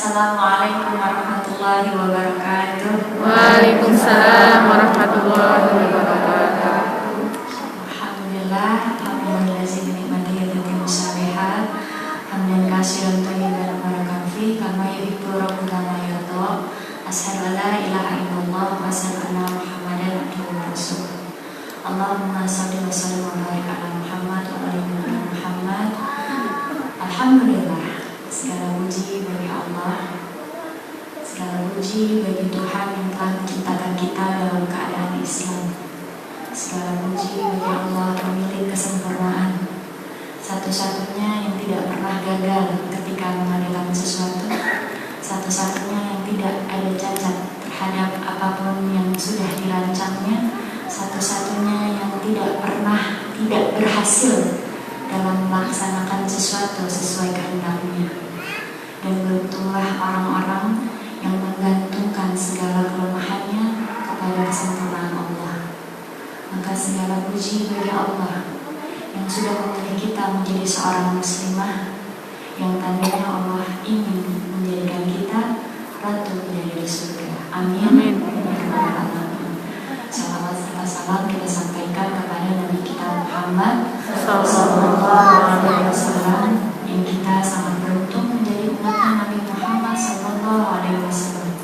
Assalamualaikum warahmatullahi wabarakatuh. Waalaikumsalam warahmatullahi wabarakatuh. Alhamdulillah, alhamdulillahzi bi ni'matihi tatimmu shalihat. Hamdan katsiran thayyiban barakan fi kama yuhibbu rabbuna wa yarda. Asyhadu an la ilaha illallah wa asyhadu anna Muhammadan abduhu wa rasuluh. Allahumma shalli wa sallim wa barik ala Muhammad wa ala ali Muhammad. Alhamdulillah, segala puji bagi Allah, segala puji bagi Tuhan yang telah menciptakan kita dalam keadaan Islam. Segala puji bagi Allah pemilik kesempurnaan, satu-satunya yang tidak pernah gagal ketika mengadakan sesuatu, satu-satunya yang tidak ada cacat terhadap apapun yang sudah dirancangnya, satu-satunya yang tidak pernah tidak berhasil dalam melaksanakan sesuatu sesuai kehendaknya. Dan beruntunglah orang-orang yang menggantungkan segala kelemahannya kepada kesempurnaan Allah. Maka segala puji bagi Allah yang sudah memilih kita menjadi seorang muslimah, yang tandanya Allah ingin menjadikan kita ratu dari surga. Amin. Salawat serta salam kita sampaikan kepada Nabi kita Muhammad sallallahu alaihi wasallam, yang kita sangat beruntung menjadi umatnya Nabi Muhammad sallallahu alaihi wasallam.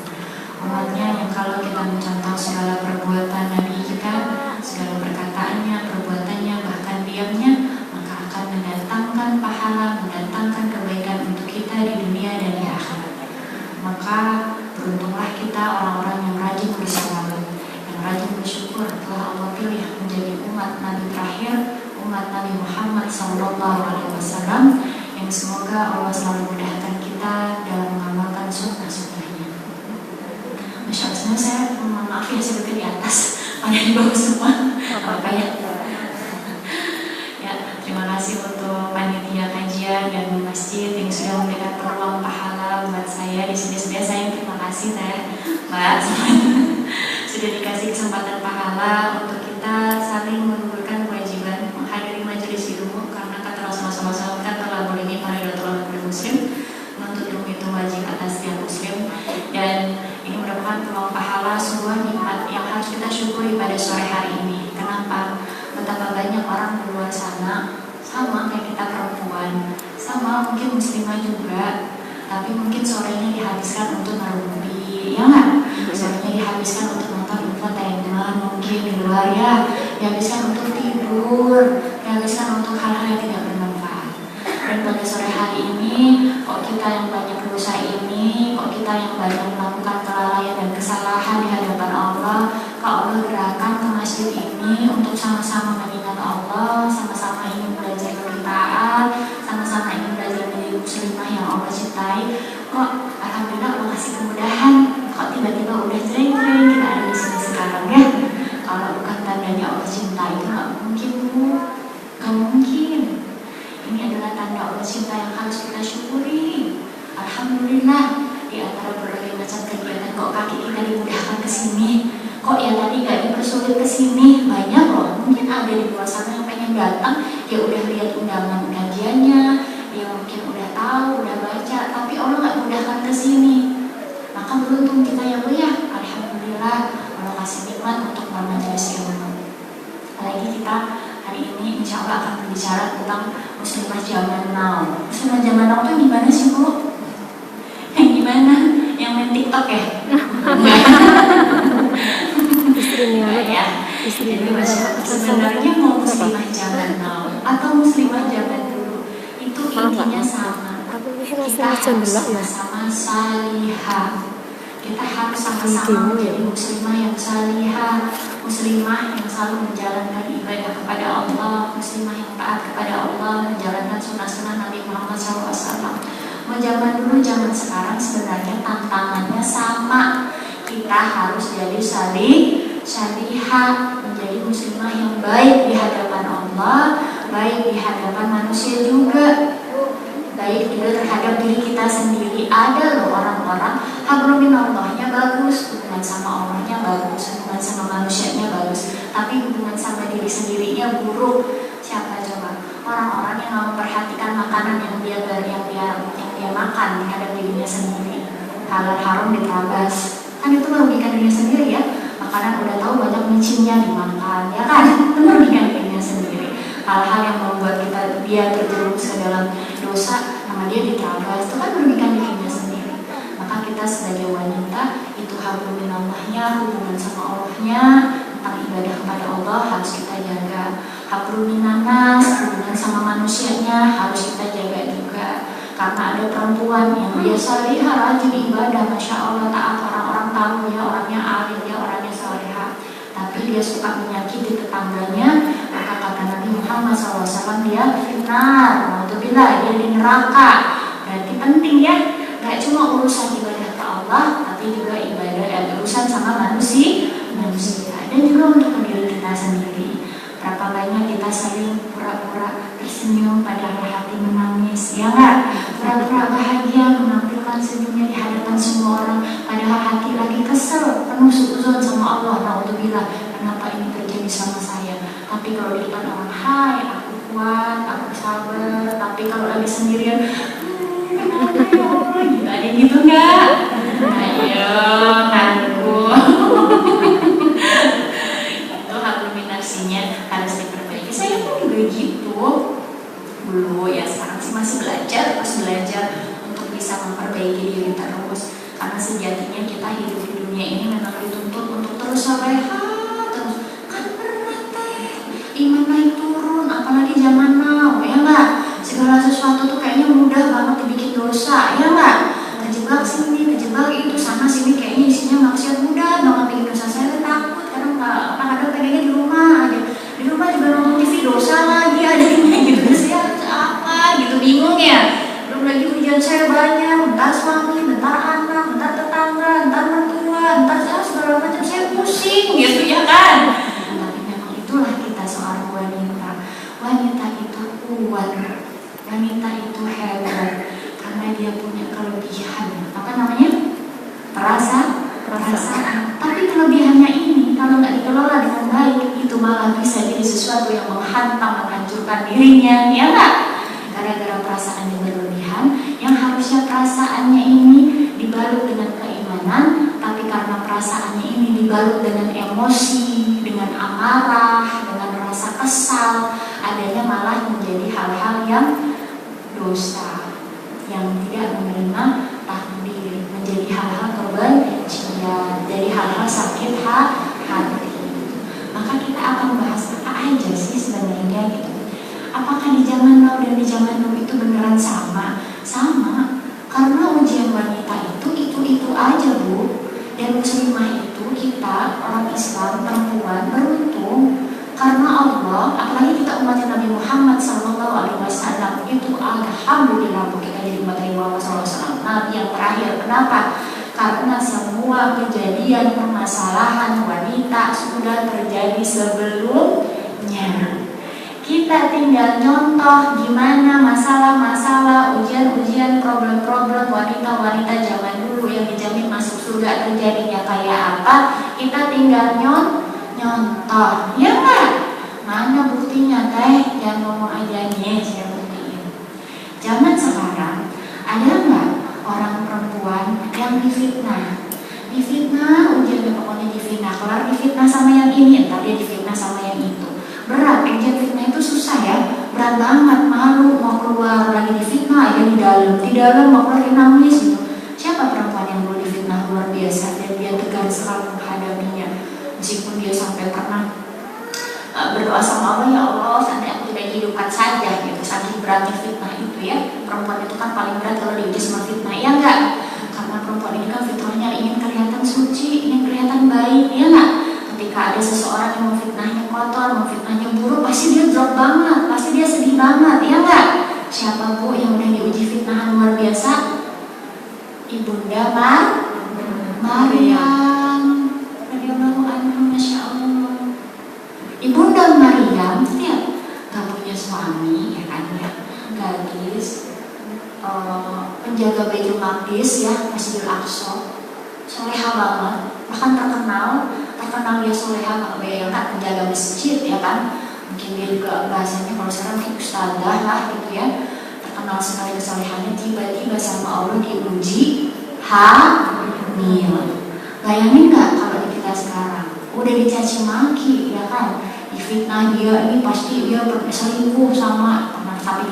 Umatnya yang kalau kita mencontoh segala perbuatan Nabi kita, segala perkataannya, perbuatannya, bahkan diamnya, maka akan mendatangkan pahala, mendatangkan kebaikan untuk kita di dunia dan di akhirat. Maka beruntunglah kita orang-orang yang rajin berselawat, yang rajin bersyukur telah Allah pilih menjadi umat Nabi terakhir, umat Nabi Muhammad sallallahu alaihi wasallam, yang semoga Allah selalu mudahkan kita dalam mengamalkan sunnah-sunnahnya. Masya Allah, sebenarnya saya mohon maaf ya, saya di atas, ada di bawah semua. Apa ya? Ya, terima kasih untuk panitia kajian dan masjid yang sudah memberikan peluang pahala buat saya di sini. Sebenarnya saya terima kasih Mbak sudah dikasih kesempatan pahala untuk kita saling menggugurkan kewajiban menghadiri majelis ilmu, karena kata Rasulullah SAW kan telah bolehnya fardhatul muslim, menuntut ilmu itu wajib atas setiap muslim. Dan ini merupakan peluang pahala, sebuah nikmat yang harus kita syukuri pada sore hari ini. Kenapa? Betapa banyak orang di luar sana, sama kayak kita perempuan, sama mungkin muslimah juga, tapi mungkin sorenya dihabiskan untuk ngerumpi, ya nggak? Sorenya dihabiskan untuk nonton infotainment, mungkin di luar ya, dihabiskan untuk tidur, dihabiskan untuk hal-hal yang tidak bermanfaat. Dan pada sore hari ini, kok kita yang banyak dosa ini, kok kita yang banyak melakukan kelalaian dan kesalahan di hadapan Allah, kok Allah gerakan ke masjid ini untuk sama-sama mengingat Allah, sama-sama ingin belajar lebih taat, sama-sama ingin belajar menjadi muslimah yang Allah cintai. Kok alhamdulillah Allah kasih kemudahan, kok tiba-tiba udah jreng-jreng kita ada di sini sekarang ya. Kalau bukan tandanya Allah cinta itu nggak mungkin Bu, nggak mungkin. Ini adalah tanda Allah cinta yang harus kita syukuri. Alhamdulillah, di antara berbagai macam kegiatan kok kaki kita dimudahkan ke sini. Kok ya tadi gak dipersulit ke sini. Banyak loh, mungkin ada di luar sana yang pengen datang, dia udah lihat undangan kajiannya, dia mungkin udah tahu, udah baca, tapi Allah gak mudahkan ke sini. Maka beruntung kita ya Bu ya. Alhamdulillah, Allah kasih nikmat untuk majelis ilmu. Apalagi kita hari ini insya Allah akan berbicara tentang muslimah zaman now. Muslimah zaman now itu gimana sih Bu? Yang gimana? Yang main TikTok ya? Jadi sebenarnya mau muslimah zaman now atau muslimah zaman dulu itu intinya sama. Kita harus sama-sama salihah. Kita harus sama-sama menjadi muslimah yang salihah, muslimah yang selalu menjalankan ibadah kepada Allah, muslimah yang taat kepada Allah, menjalankan sunnah-sunnah Nabi Muhammad SAW. Mau zaman dulu, zaman sekarang sebenarnya tantangannya sama. Kita harus jadi salihah, menjadi muslimah yang baik di hadapan Allah, baik di hadapan manusia juga, baik juga terhadap diri kita sendiri. Ada loh orang-orang hablum minallahnya bagus, hubungan sama Allahnya bagus, hubungan sama manusianya bagus, tapi hubungan sama diri sendirinya buruk. Siapa coba? Orang-orang yang memperhatikan makanan yang dia makan terhadap dirinya sendiri. halal haram diterabas, kan itu merugikan dirinya sendiri ya. Makanan udah tahu banyak micinnya dimakan, ya kan? Itu merugikan dirinya sendiri. Hal-hal yang membuat dia terjerumus ke dalam dosa, nama dia diterabas, itu kan merugikan dirinya sendiri. Maka kita sebagai wanita itu hablum minallahnya, hubungan sama Allahnya, tentang ibadah kepada Allah harus kita jaga. Hablum minannas, hubungan sama manusianya harus kita jaga juga. Karena ada perempuan yang biasa lihat rajin ibadah, masya Allah taat, orang-orang tahu ya orangnya alim, ya orangnya salehah, tapi dia suka menyakiti tetangganya, maka kata Nabi Muhammad SAW dia finnar, naudzubillah, dia di neraka. Berarti penting ya, gak cuma urusan ibadah ke Allah, tapi juga ibadah urusan sama manusia, dan juga untuk diri kita sendiri. Berapa banyak kita sering pura-pura tersenyum padahal hati menangis, ya enggak? Pura-pura bahagia menampilkan senyumnya di hadapan semua orang, padahal hati lagi kesel, penuh suudzon sama Allah. Naudzubillah, kenapa ini terjadi sama saya? Tapi kalau di depan orang, hai, aku kuat, aku sabar. Tapi kalau lagi sendirian, kenapa ya Allah? Gitu, ada gitu enggak? Ayo, ngaku. Itu haluminasinya harus diperbaiki. Saya pun juga gitu dulu ya, sekarang sih masih belajar, terus belajar untuk bisa memperbaiki diri terus. Karena sejatinya kita hidup di dunia ini memang dituntut untuk terus soleha, terus kan berat teh, iman naik turun, apalagi zaman now, ya enggak? Segala sesuatu tuh kayaknya mudah banget dibikin dosa, ya enggak? Terjebak sini, terjebak itu, sana sini, kayaknya isinya maksiat, mudah banget bikin dosa. Saya takut karena kadang pengennya di rumah aja, di rumah juga nonton TV dosa lagi adanya gitu. Saya harus apa gitu, bingung ya. Belum lagi ujian saya banyak, bentar suami, bentar anak, bentar tetangga, bentar mertua, bentar segala macam, saya pusing gitu ya kan. Tapi memang itulah kita seorang wanita. Wanita itu kuat, wanita itu hebat, karena dia punya kelebihan. Apa namanya? Perasaan. Tapi kelebihannya ini kalau nggak dikelola dengan baik, itu malah bisa jadi sesuatu yang menghantam, menghancurkan dirinya, ya nggak? Gara-gara perasaan yang berlebihan, yang harusnya perasaannya ini dibalut dengan keimanan, tapi karena perasaannya ini dibalut dengan emosi, dengan amarah, dengan rasa kesal, adanya malah menjadi hal-hal yang dosa, yang tidak menerima takdir, menjadi hal-hal kebencian, jadi hal-hal sakit hati. Maka kita akan bahas apa aja sih sebenarnya gitu. Apakah di zaman now dan di zaman dulu itu beneran sama? Sama, karena ujian wanita itu aja Bu. Dan muslimah itu kita orang Islam perempuan beruntung karena Allah, apalagi kita umatnya Nabi Muhammad SAW itu alhamdulillah Bu, kita jadi umat Nabi Muhammad SAW, Nabi yang terakhir. Kenapa? Karena semua kejadian permasalahan wanita sudah terjadi sebelumnya. Kita tinggal contoh gimana masalah-masalah, ujian-ujian, problem-problem wanita-wanita zaman dulu yang dijamin masuk surga terjadinya kayak apa. Kita tinggal nyontoh, ya kan? Mana buktinya teh? Jangan ngomong aja nih, saya buktiin. Zaman sekarang ada nggak orang perempuan yang difitnah? Difitnah, ujiannya pokoknya difitnah. Kelar difitnah sama yang ini, entar dia difitnah sama yang itu. Berat, ujian fitnah itu susah ya, berat banget, malu mau keluar lagi difitnah ya di dalam mau keluar nangis gitu. Siapa perempuan yang dulu difitnah luar biasa dan dia tegar selalu menghadapinya, meskipun dia sampai pernah berdoa sama Allah, ya Allah sampai aku tidak dihidupkan saja gitu, saking beratnya fitnah itu ya. Perempuan itu kan paling berat kalau diuji sama fitnah, ya enggak? Karena perempuan ini kan fitrahnya ingin kelihatan suci, ingin kelihatan baik, ya enggak? Ketika ada seseorang yang memfitnahnya kotor, memfitnahnya buruk, pasti dia drop banget, pasti dia sedih banget, ya enggak? Siapa Bu yang udah diuji fitnahan luar biasa? Ibunda Maryam radhiyallahu anha, masya Allah. Ibunda Maryam lihat, gak punya suami, ya kan ya, gadis, penjaga Baitul Maqdis ya, Masjidil Aqsa, soleha banget, bahkan terkenal dia soleha, kalau bayangkan penjaga masjid ya kan, mungkin dia juga bahasanya kalau sekarang mungkin ustadzah lah gitu ya, terkenal sekali kesolehannya. Tiba-tiba sama Allah diuji hamil. Bayangin nggak kalau di kita sekarang udah dicaci maki, ya kan? Difitnah dia ini pasti dia selingkuh sama tapi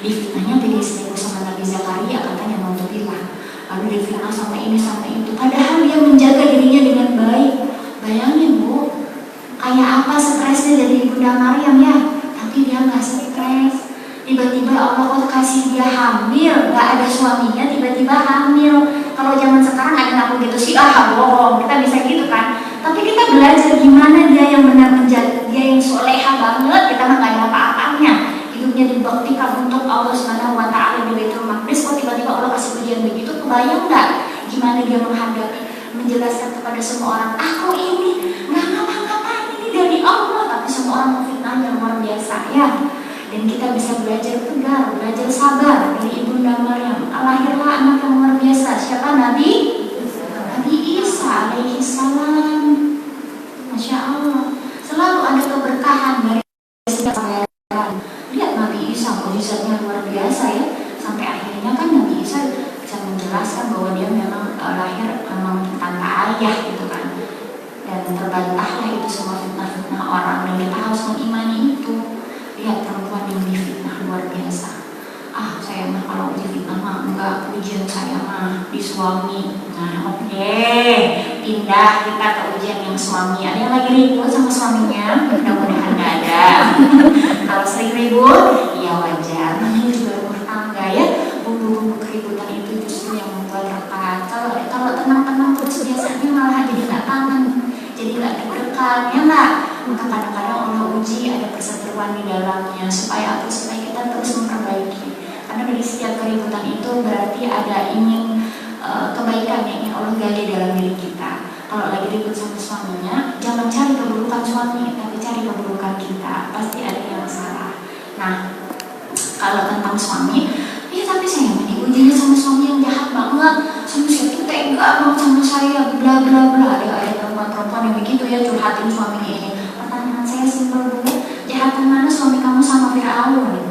difitnahnya tadi selingkuh sama Nabi Zakaria katanya naudzubillah. Lalu difitnah sama ini sama itu. Padahal dia menjaga dirinya dengan baik. Bayangin Bu, kayak apa stresnya jadi Bunda Maryam ya? Tapi dia nggak stres. Tiba-tiba Allah kasih dia hamil, nggak ada suaminya, tiba-tiba hamil. Kalau zaman sekarang ada ngaku gitu sih, bohong, kita bisa gitu kan. Tapi kita belajar gimana dia yang benar menjaga, dia yang soleha banget, kita mah nggak ada apa-apanya. Hidupnya dibuktikan untuk Allah Subhanahu Wa Taala di Baitul Maqdis. Kok tiba-tiba Allah kasih ujian begitu, kebayang nggak? Gimana dia menghadapi, menjelaskan kepada semua orang, aku ini nggak ngapa-ngapain, ini dari Allah. Tapi semua orang memfitnahnya luar biasa ya. Dan kita bisa belajar tegar, belajar sabar dari Ibunda Maryam. Lahirlah anak yang luar biasa. Siapa? Nabi Isa alaihi salam. Masya Allah. Selalu ada keberkahan dari setiap pangeran. Lihat Nabi Isa, mukjizatnya luar biasa ya. Sampai akhirnya kan Nabi Isa bisa menjelaskan bahwa dia memang lahir memang tanpa ayah gitu kan. Dan terbantahlah itu semua fitnah-fitnah orang. Dan kita harus mengimani itu. Lihat perempuan yang difitnah luar biasa. Saya mah kalau difitnah mah enggak, ujian saya mah di suami. Nah oke, pindah kita ke ujian yang suami. Ada yang lagi ribut sama suaminya? Mudah-mudahan enggak ada. Kalau sering ribut, ya wajar. Namanya juga rumah tangga ya. Bumbu-bumbu keributan itu justru yang membuat rekat. Kalau tenang-tenang terus biasanya malah jadi nggak kangen, jadi nggak deg-degan ya nggak. Maka kadang-kadang Allah uji ada perseteruan di dalamnya supaya kita terus memperbaiki. Karena dari setiap keributan itu berarti ada ingin kebaikan yang ingin Allah gali dalam diri kita. Kalau lagi ribut sama suaminya, jangan cari keburukan suami, tapi cari keburukan kita. Pasti ada yang salah. Nah, kalau tentang suami, ya tapi saya diujinya sama suami yang jahat banget. Suami saya tuh tega banget sama saya, bla bla bla. Ada perempuan yang begitu ya, curhatin suaminya ini. Pertanyaan saya simpel Bu, jahatan mana suami kamu sama Fir'aun?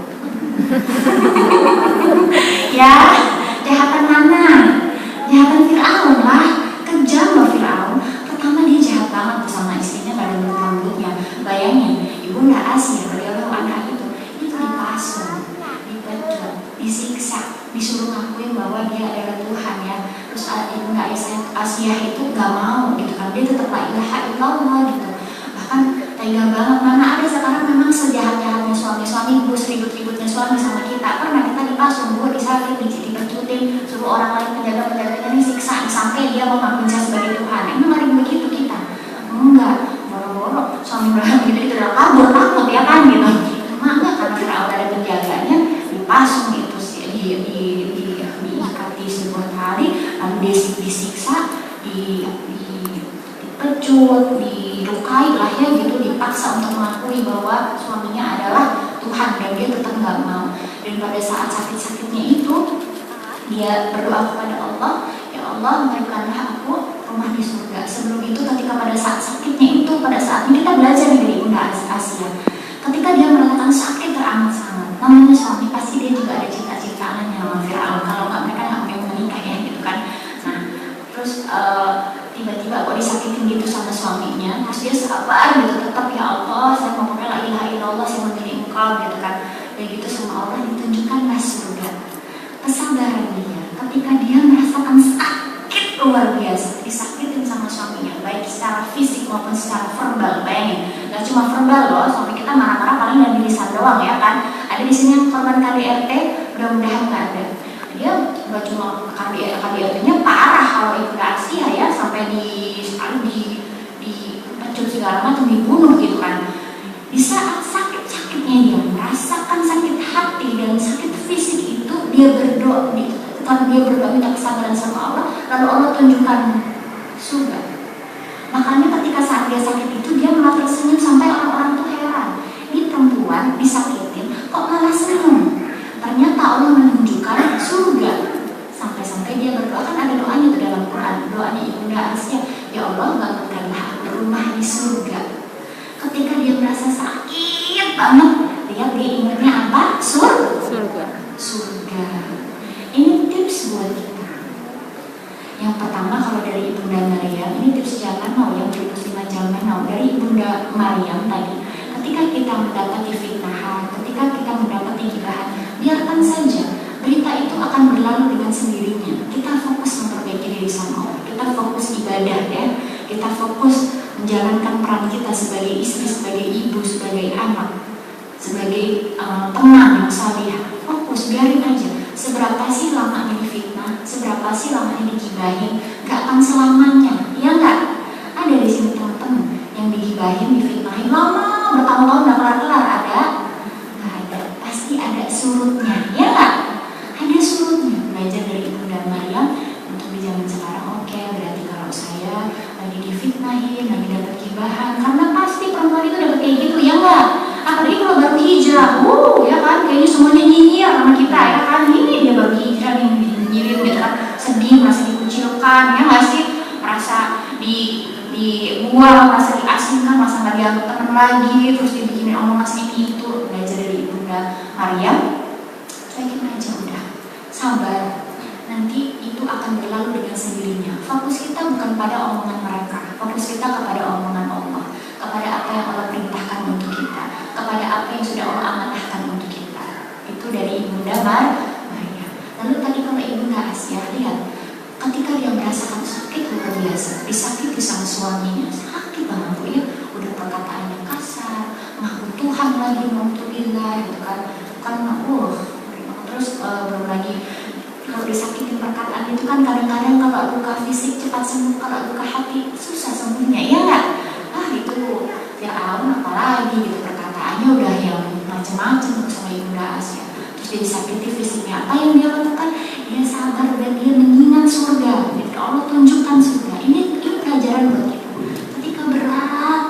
Ya, jahatan mana? Jahatan Fir'aun lah. Kejam loh Fir'aun. Pertama dia jahat banget sama istrinya, gak ada rambutnya. Bayangin, Ibunda Asia radhiyallahu anha itu dipasung, dipecut, disiksa, disuruh ngakuin bahwa dia adalah Tuhan ya. Terus Ibunda Asia itu gak mau gitu kan, dia tetap la ilaha illallah gitu. Bahkan tega banget. Mana ada sekarang memang sejahat-jahatnya suami ribut-ributnya suami sama kita. Pernah kita dipasung, Bu, disakit, dipecutin, suruh orang lain penjaga-penjaganya ini siksa sampai dia mau ngakuin saya sebagai Tuhan. Emang hari begitu kita? Enggak, boro-boro suami bilang gitu itu udah kabur, takut ya kan gitu. Cuma enggak, karena Fir'aun ada penjaganya, dipasung itu diikati sebuah tali, lalu disiksa, dipecut, dilukai lah ya gitu, dipaksa untuk mengakui bahwa suaminya adalah Tuhan dan dia tetap nggak mau. Dan pada saat sakit-sakitnya itu dia berdoa kepada Allah, ya Allah berikanlah aku rumah di surga. Sebelum itu ketika pada saat sakitnya itu, pada saat ini kita belajar dari Bunda Asia, ketika dia merasakan sakit teramat sangat, namanya suami pasti dia juga ada cinta-cintaan sama Fir'aun. Kalau nggak mereka nggak mau menikah ya gitu kan. Nah terus tiba-tiba kok disakitin gitu sama suaminya, terus dia sabar gitu, tetap ya Allah saya mau la ilaha illallah, saya memilih engkau gitu kan. Dan gitu sama Allah ditunjukkanlah surga. Kesabaran dia ketika dia merasakan sakit luar biasa, disakitin sama suaminya, baik secara fisik maupun secara verbal. Bayangin, gak cuma verbal loh, suami kita marah-marah paling dari lisan doang ya kan. Ada di sini yang korban KDRT, mudah-mudahan nggak ada. Dia gak cuma KDRT-nya parah kalau Ibunda Asia ya, sampai dipecut segala macam, dibunuh gitu kan. Di saat sakit-sakitnya dia merasakan sakit hati dan sakit fisik itu, dia berdoa, minta kesabaran sama Allah, lalu Allah tunjukkan surga. Makanya ketika saat dia sakit itu dia malah tersenyum sampai orang-orang tuh heran. Ini perempuan disakitin kok malah senyum. Ternyata Allah menunjukkan surga. Sampai-sampai dia berdoa, kan ada doanya tuh dalam Quran, doanya Ibunda Asia, ya Allah bangunkanlah rumah di surga. Ketika dia merasa sakit banget, dia ingatnya apa? Surga. Ini tips buat kita. pertama kalau dari Ibunda Maryam, ini tips jangan mau yang dari muslimah jangan mau dari Ibunda Maryam tadi. Ketika kita mendapati fitnahan, ketika kita mendapati gibahan, biarkan saja. Berita itu akan berlalu dengan sendirinya. Kita fokus memperbaiki diri sama Allah. Kita fokus ibadah ya. Kita fokus menjalankan peran kita sebagai istri, sebagai ibu, sebagai anak, sebagai teman yang salihah. Fokus, biarin aja. Seberapa sih lamanya difitnah, seberapa sih lamanya digibahin, gak akan selamanya, ya enggak? Ada di sini teman-teman yang digibahin, difitnahin lama, bertahun-tahun gak kelar-kelar, ada? Gak ada, pasti ada surutnya, ya enggak? Ada surutnya. Belajar dari Ibunda Maryam untuk di zaman sekarang. Oke, berarti kalau saya lagi difitnahin, lagi dapat gibahan, karena pasti perempuan itu dapat kayak gitu, ya enggak? Apalagi kalau baru hijrah, ya kan, kayaknya semuanya nyinyir sama kita, ya kan, ini dia baru hijrah yang nyinyirin, gitu kan, sedih, merasa dikucilkan, ya nggak sih, merasa dibuang, merasa diasingkan, merasa nggak dianggap teman lagi, terus dibikinin omongan ini itu. Belajar dari Ibunda Maryam, cuekin aja udah, sabar, nanti itu akan berlalu dengan sendirinya. Fokus kita bukan pada omongan mereka, fokus kita kepada omongan Allah, kepada apa yang Allah perintahkan untuk kita, kepada apa yang sudah Allah amanahkan untuk kita. Itu dari Ibunda Maryam. Lalu tadi kalau Ibunda Asia, lihat ketika dia merasakan sakit luar biasa, disakiti sama suaminya, sakit banget bu ya, udah perkataannya kasar, ngaku Tuhan lagi, mauzubillah gitu kan, terus belum lagi kalau disakitin perkataan itu kan kadang-kadang kalau luka fisik cepat sembuh, kalau luka hati susah sembuhnya, ya enggak? Itu ya Allah apalagi gitu, perkataannya udah yang macam-macam sama Ibunda Asia. Terus dia disakiti fisiknya, apa yang dia lakukan? Dia sabar dan dia mengingat surga. Jadi Allah tunjukkan surga. Ini pelajaran buat kita. Ketika berat,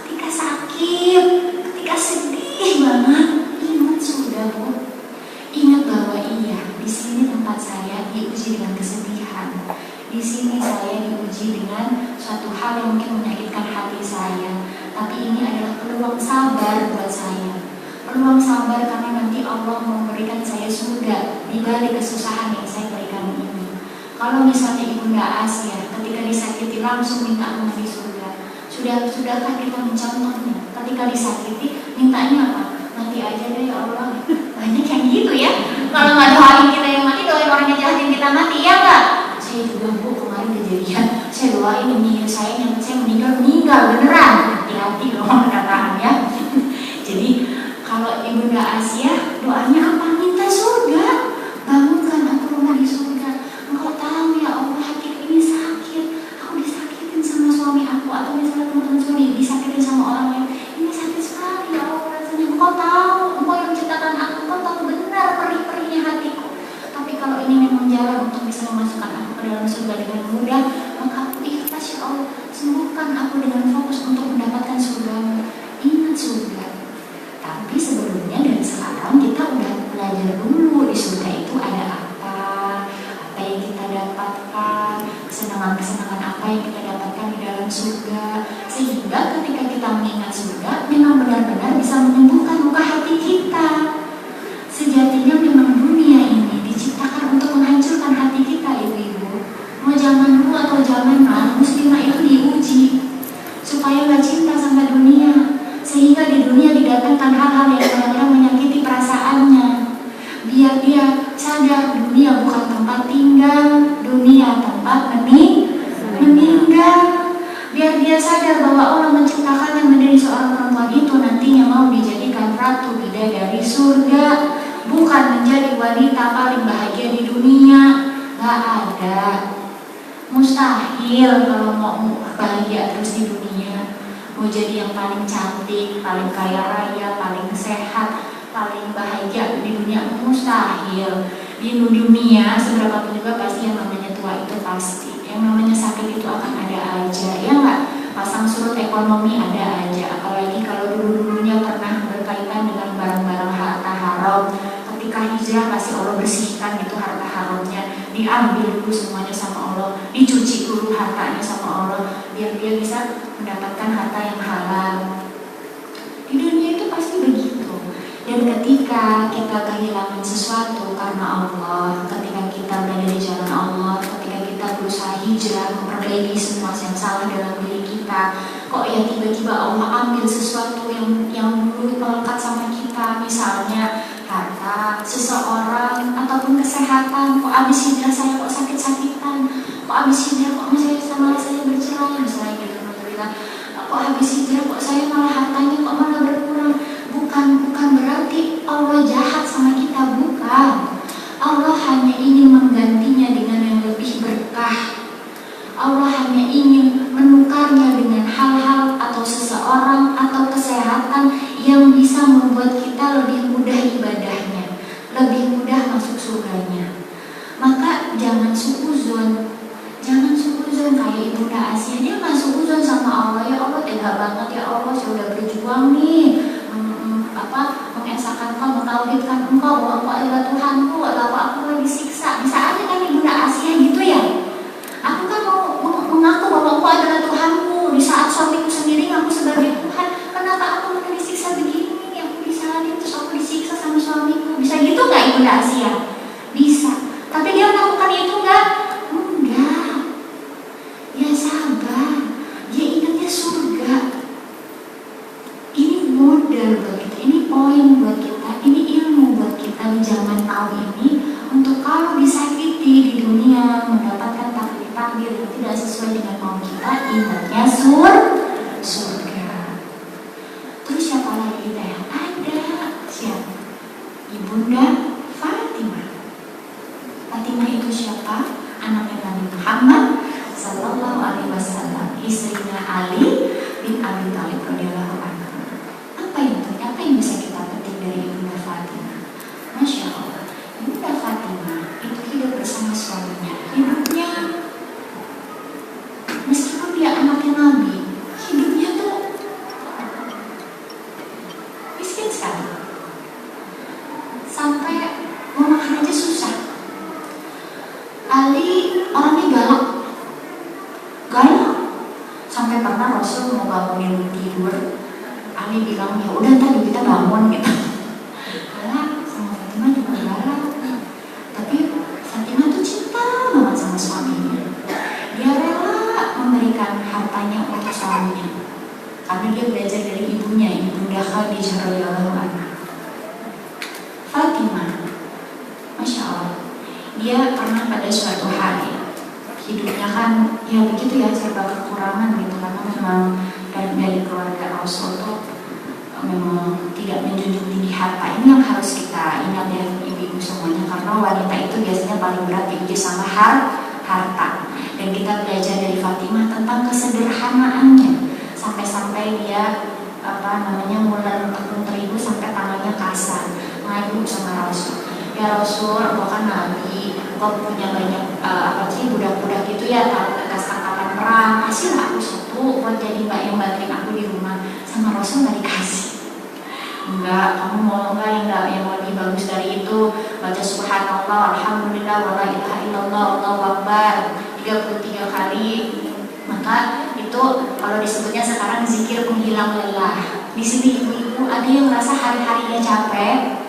ketika sakit, ketika sedih banget, ingat surga bu. Ingat bahwa iya, di sini tempat saya diuji dengan kesedihan. Di sini saya diuji dengan suatu hal yang mungkin menyakitkan hati saya. Tapi ini adalah peluang sabar buat saya. Peluang sabar karena nanti Allah memberikan saya surga di balik kesusahan yang saya berikan ini. Kalau misalnya Ibunda Asia ketika disakiti langsung minta Allah di surga, sudahkah kita mencontohnya? Ketika disakiti mintanya apa? Mati aja deh ya Allah. Banyak yang gitu ya. Kalau nggak doain kita yang mati, doain orang yang jahatin kita mati, ya nggak? Saya juga bu kemarin kejadian, saya doain ini saya meninggal beneran. Hati-hati loh perkataan ya. Jadi kalau Ibunda Asia doanya apa? Minta surga, bangunkan aku rumah di surga. Engkau tahu ya Allah, hatiku ini sakit, aku disakitin sama suami aku, atau misalnya teman-teman suami disakitin sama orang lain, ini sakit sekali ya Allah rasanya. Engkau tahu, engkau yang menciptakan aku, engkau tahu benar perih-perihnya hatiku. Tapi kalau ini memang jalan untuk bisa memasukkan aku ke dalam surga dengan mudah, maka aku ikhlas ya Allah, sembuhkan aku dengan fokus untuk mendapatkan surga-Mu. Ingat surga. Tapi sebelumnya dari sekarang kita udah belajar dulu di surga itu ada apa yang kita dapatkan, kesenangan-kesenangan apa yang kita dapatkan di dalam surga, sehingga ketika kita mengingat surga memang benar-benar bisa menyembuhkan luka hati kita. Sejatinya memang dunia ini diciptakan untuk menghancurkan hati kita, ibu-ibu. Mau zaman dulu atau zaman now, muslimah itu diuji supaya gak cinta sama dunia, sehingga di dunia didatangkan hal-hal yang benar-benar menyakiti perasaannya, biar dia sadar dunia bukan tempat tinggal, dunia tempat meninggal. Biar dia sadar bahwa Allah menciptakannya menjadi seorang perempuan itu nantinya mau dijadikan ratu bidadari surga, bukan menjadi wanita paling bahagia di dunia. Gak ada, mustahil kalau mau bahagia terus di dunia. Mau jadi yang paling cantik, paling kaya raya, paling sehat, paling bahagia di dunia, mustahil. Di dunia seberapapun juga pasti yang namanya tua itu pasti, yang namanya sakit itu akan ada aja, ya nggak? Pasang surut ekonomi ada aja, apalagi kalau dulu-dulunya pernah berkaitan dengan barang-barang harta haram. Ketika hijrah pasti Allah bersihkan itu harta haramnya, diambil dulu semuanya sama Allah, dicuci dulu hartanya sama Allah, biar dia bisa mendapatkan harta yang halal. Di dunia itu pasti begitu. Dan ketika kita kehilangan sesuatu karena Allah, ketika kita berada di jalan Allah, ketika kita kita berusaha hijrah, memperbaiki semua yang salah dalam diri kita, kok ya tiba-tiba Allah ambil sesuatu yang dulu melekat sama kita, misalnya harta, seseorang, ataupun kesehatan. Kok abis hijrah saya kok sakit-sakitan, kok abis hijrah kok malah saya bercerai, misalnya gitu. Kok habis hijrah kok saya malah hartanya kok malah berkurang. Bukan berarti Allah jahat sama kita, bukan. Allah hanya ingin menggantinya dengan yang lebih berkah. Allah hanya ingin menukarnya dengan hal-hal atau seseorang atau kesehatan yang bisa membuat kita lebih mudah ibadahnya, lebih mudah masuk surganya. Maka jangan suudzon kayak Ibunda Asia. Dia nggak suudzon sama Allah. Ya Allah, tega banget ya Allah, saya udah berjuang nih mengesahkan Engkau, mentauhidkan Engkau bahwa Engkau adalah Tuhanku, lalu aku mau disiksa. Bisa aja kan Ibunda Asia gitu ya. Aku kan mau mengaku bahwa Engkau adalah Tuhanku di saat suamiku sendiri ngaku sebagai Tuhan. Kenapa aku mau disiksa begini? Aku disalin terus aku disiksa sama suamiku. Bisa gitu nggak Ibunda Asia? Bisa. Tapi dia melakukan itu nggak? Enggak. Ya sabar. Dia ingatnya surga. Ini modal buat kita, ini poin buat kita, ini ilmu buat kita di zaman tahu ini, untuk kalau disakiti di dunia mendapatkan takdir yang tidak sesuai dengan mau kita, ingatnya surga. Terus siapa lagi deh? Ada siapa? Ibunda Fatimah. Fatimah itu siapa? Anaknya Nabi Muhammad Sallallahu Alaihi Wasallam, istrinya Ali bin Abi Thalib radhiyallahu anhu. Apa yang bisa kita petik dari Ibunda Fatimah? Masya Allah, Ibunda Fatimah itu hidup bersama suaminya. Hidupnya, meskipun dia anaknya Nabi, hidupnya tuh miskin sekali. Sampai mau makan aja susah. Ali orangnya galak. Sampai pernah Rasul mau bangunin tidur, Ali bilang ya udah tadi kita bangun gitu. Galak sama Fatimah juga galak. Tapi Fatimah tuh cinta banget sama suaminya. Dia rela memberikan hartanya untuk suaminya karena dia belajar dari ibunya, Ibunda Khadijah radhiyallahu anha. Fatimah, masya Allah, dia pernah pada suatu hari hidupnya kan ya begitu ya, serba kekurangan gitu, karena memang dari keluarga Rasul tuh memang tidak menjunjung tinggi harta. Ini yang harus kita ingat ya ibu-ibu semuanya, karena wanita itu biasanya paling berat diuji sama harta. Dan kita belajar dari Fatimah tentang kesederhanaannya, sampai-sampai dia ngulen tepung terigu sampai tangannya kasar, ngadu sama Rasul. Ya Rasul, engkau kan Nabi, engkau punya banyak budak-budak gitu ya, bekas angkatan perang, kasihlah aku satu buat jadi mbak yang bantuin aku di rumah. Sama Rasul nggak dikasih. Enggak, kamu mau enggak yang lebih bagus dari itu? Baca subhanallah, alhamdulillah, wala ilaha illallah, Allahu akbar 33 kali. Maka itu kalau disebutnya sekarang zikir penghilang lelah. Di sini ibu-ibu ada yang merasa hari-harinya capek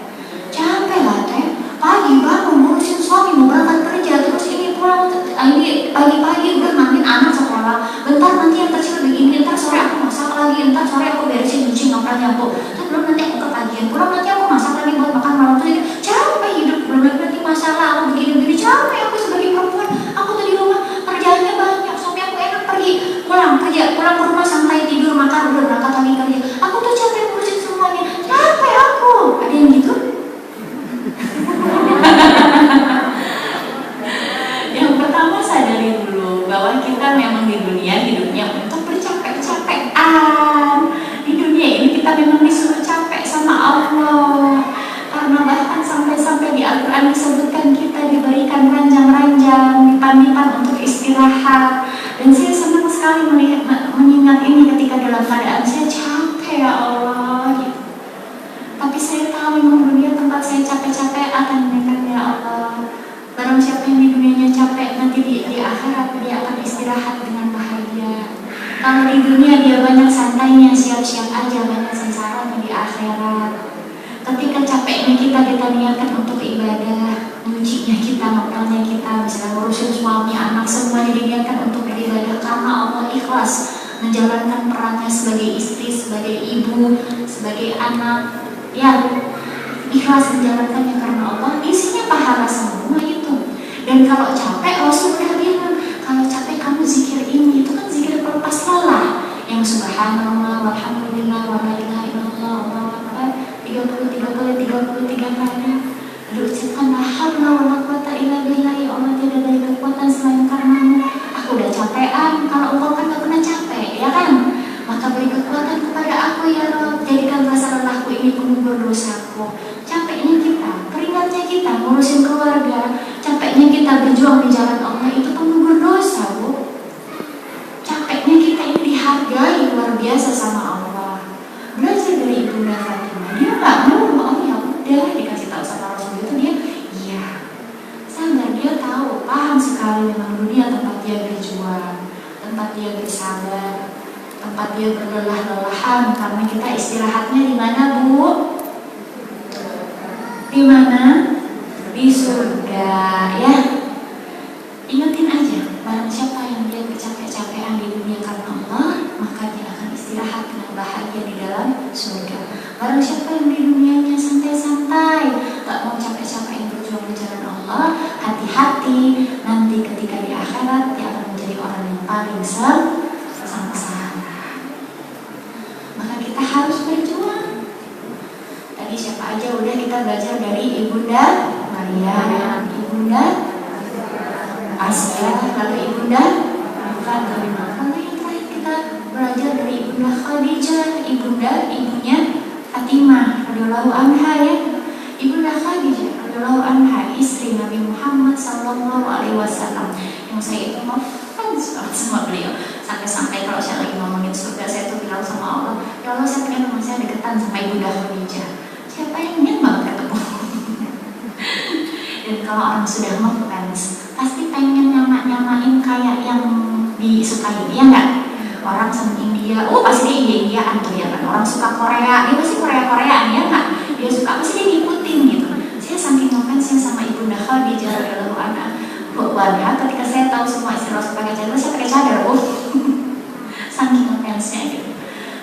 lah teh. Pagi bangun ngurusin suami mau berangkat kerja, terus ini pulang ini pagi-pagi udah ngantin anak sekolah. Bentar nanti yang kecil begini, entar sore aku masak lagi, entar sore aku beresin cuci ngepel nyapu. Belum nanti aku ke pagian, pulang nanti aku masak lagi buat makan malam. Tuh capek hidup, belum nanti masalah aku begini-begini, capek aku sebagai perempuan. Aku tuh di rumah kerjaannya banyak, suami aku enak pergi pulang kerja, pulang ke rumah santai tidur makan udah berangkat lagi kerja. Aku tuh capek ngurusin semuanya, capek aku. Ada yang gitu? Yang pertama sadari dulu bahwa kita memang di dunia hidupnya untuk bercapek-capekan. Di dunia ini kita memang disuruh capek sama Allah. Karena bahkan sampai-sampai di Al-Quran disebutkan kita diberikan ranjang-ranjang, dipan-dipan untuk istirahat. Dan saya senang sekali mengingat ini ketika dalam keadaan saya capek ya Allah. Tapi saya tahu memang dunia tempat saya capek-capek akan meningkat ya Allah. Barang siapa yang di dunianya capek, nanti di akhirat dia akan istirahat dengan bahagia. Kalau di dunia dia banyak santainya, siap-siap aja banyak sengsaranya di akhirat. Ketika capeknya kita niatkan untuk ibadah, nyucinya kita, ngepelnya kita, misalnya ngurusin suami, anak, semua diniatkan untuk beribadah karena Allah, ikhlas menjalankan perannya sebagai istri, sebagai ibu, sebagai anak, ya ikhlas menjalankannya karena Allah, isinya pahala semua itu. Dan kalau capek, Rasul udah bilang, kalau capek kamu zikir ini, itu kan zikir pelepas lelah, yang subhanallah, walhamdulillah, wa la ilaha illallah, Allahu akbar, 33 kali. Lalu ucapkan la haula wa la quwata illa billah, ya Allah tidak ada kekuatan selain karenamu. Aku udah capean, kalau engkau kan gak pernah capek, ya kan? Maka beri kekuatan kepada aku ya Rabb, jadikan rasa lelahku ini pengubur dosaku. Capeknya kita, keringatnya kita ngurusin keluarga, capeknya kita berjuang di jalan Allah, itu pengubur dosa, Bu. Capeknya kita ini dihargai luar biasa sama Allah. Belajar dari Ibunda Fatimah, dia gak mau, oh ya udah dikasih tahu sama Rasul itu, dia iya sabar, dia tahu, paham sekali memang dunia tempat dia berjuang, tempat dia bersabar, tempat dia berlelah-lelahan, karena kita istirahatnya di mana, Bu? Di mana? Di surga, ya. Ingetin aja, barang siapa yang dia bercapek-capekan di dunia karena Allah, maka dia akan istirahat dengan bahagia di dalam surga. Barang siapa yang di dunianya santai-santai, gak mau capek-capek yang berjuang di jalan Allah, hati-hati, nanti ketika di akhirat dia akan menjadi orang yang paling sengsara. Maka kita harus berjuang. Tadi siapa aja udah kita belajar dari Ibunda Maria, Ibunda Asya, lalu Ibunda Fatimah. Lalu yang terakhir kita belajar dari Ibunda Khadijah, ibunya Fatimah radhiyallahu anha, ya. Ibunda Khadijah radhiyallahu anha, istri Nabi Muhammad sallallahu alaihi wasallam. Yang saya itu fans banget sama beliau. Sampai-sampai kalau saya lagi ngomongin surga, saya tuh bilang sama Allah, ya Allah, saya pengen rumah saya deketan sama Ibunda Khadijah. Siapa yang ingin banget ketemu? Dan kalau orang sudah ngefans, pasti pengen nyamain kayak yang disukai, ya enggak? Orang sama India, pasti dia Indiaan tuh, ya kan? Orang suka Korea, dia pasti Korea-Koreaan, ya enggak? Dia suka, pasti dia ngikutin gitu. Saya saking ngefansnya sama Ibunda Khadijah radhiyallahu anha, ketika saya tahu semua istri Rasul pakai cadar, saya pakai cadar, saking ngefansnya gitu.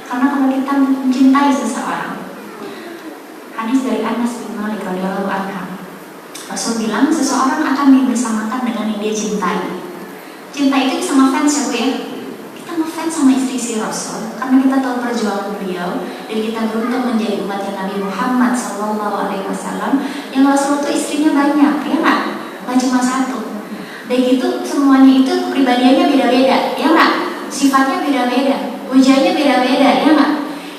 Karena kalau kita mencintai seseorang, hadis dari Anas bin Malik radhiyallahu anhu, Rasul bilang seseorang akan dibersamakan dengan yang dia cintai. Cinta itu bisa ngefans ya, Bu, ya. Kita ngefans sama istri Rasul karena kita tahu perjuangan beliau, dan kita beruntung menjadi umatnya Nabi Muhammad sallallahu alaihi wasallam yang Rasul itu istrinya banyak, ya nggak? Nggak cuma satu. Dan itu semuanya itu kepribadiannya beda-beda, ya nggak? Sifatnya beda-beda, ujiannya beda-beda, ya nggak?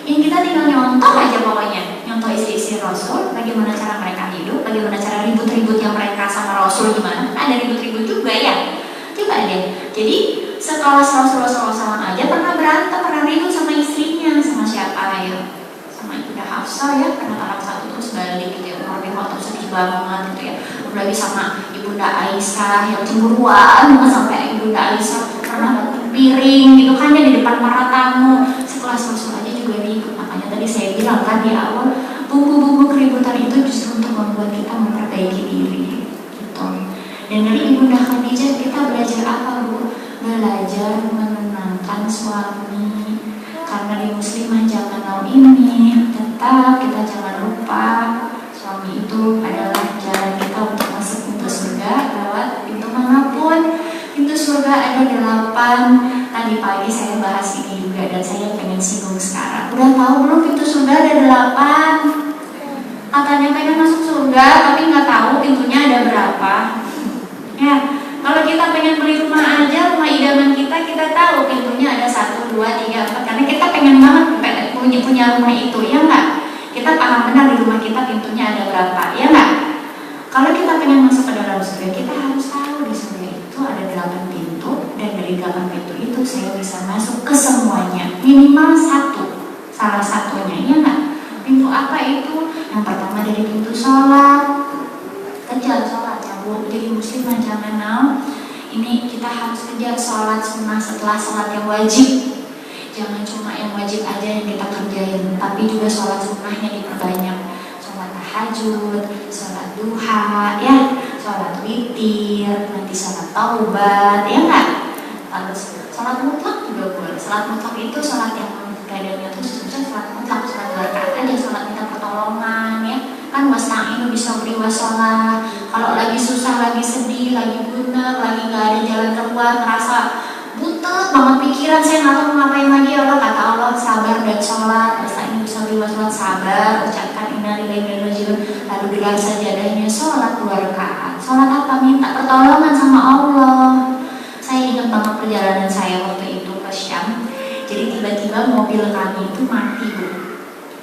Yang kita tinggal nyontoh aja pokoknya, nyontoh istri-istri Rasul, bagaimana cara mereka hidup, bagaimana cara ribut-ributnya mereka sama Rasul, gimana? Ada ribut-ribut juga, ya. Coba deh. Jadi sekelas Rasulullah SAW aja pernah berantem, pernah ribut sama istrinya, sama siapa ya? Sama Ibunda Hafsah, ya, karena anak satu terus balik gitu ya, Umar bin Khattab sedih banget gitu ya. Apalagi sama Ibunda Aisyah yang cemburuan, sampai Ibunda Aisyah pernah banting piring gitu kan ya di depan para tamu. Sekelas Rasul aja juga ribut. Makanya tadi saya bilang kan di awal, bumbu-bumbu keributan itu justru untuk membuat kita memperbaiki diri gitu. Dan dari Ibunda Khadijah kita belajar apa, Bu? Belajar menenangkan suami. Karena di muslimah zaman now ini tetap kita jangan lupa suami itu adalah jalan kita untuk masuk pintu surga lewat pintu manapun. Pintu surga ada 8. Tadi pagi saya bahas ini juga dan saya pengen singgung sekarang. Udah tahu belum pintu surga ada 8? Katanya pengen masuk surga tapi nggak tahu pintunya ada berapa. Ya, kalau kita pengen beli rumah aja, rumah idaman kita tahu pintunya ada 1, 2, 3, 4. Karena kita pengen banget punya rumah itu, ya nggak? Kita paham benar di rumah kita pintunya ada berapa, ya nggak? Kalau kita pengen masuk ke dalam surga, kita harus tahu di surga itu ada 8 pintu, dan dari 8 pintu itu saya bisa masuk ke semuanya, minimal 1, salah satunya, ya nggak? Pintu apa itu? Yang pertama dari pintu sholat. Kejar sholatnya, Bu. Jadi muslimah jangan now. Ini kita harus kejar sholat sunnah setelah sholat yang wajib. Jangan cuma yang wajib aja yang kita kerjain, tapi juga sholat sunnahnya diperbanyak. Sholat tahajud, sholat duha, ya, sholat witir, nanti sholat taubat, ya nggak? Terus sholat mutlak juga boleh. Sholat mutlak itu sholat yang keadaannya tuh sebenarnya sholat mutlak, sholat 2 rakaat aja, sholat minta pertolongan, ya kan. Wasta'inu bisabri wassalah. Kalau lagi susah, lagi sedih, lagi buta, lagi nggak ada jalan keluar, ngerasa butet banget pikiran, saya nggak tahu mau ngapain lagi, Allah kata Allah sabar dan sholat. Wasta'inu bisabri wassalah, sabar, ucapkan inna lillahi wa inna ilaihi raji'un, lalu gelar sajadahnya, sholat 2 rakaat. Sholat apa? Minta pertolongan sama Allah. Saya ingat banget perjalanan saya waktu itu ke Syam. Jadi tiba-tiba mobil kami itu mati, Bu,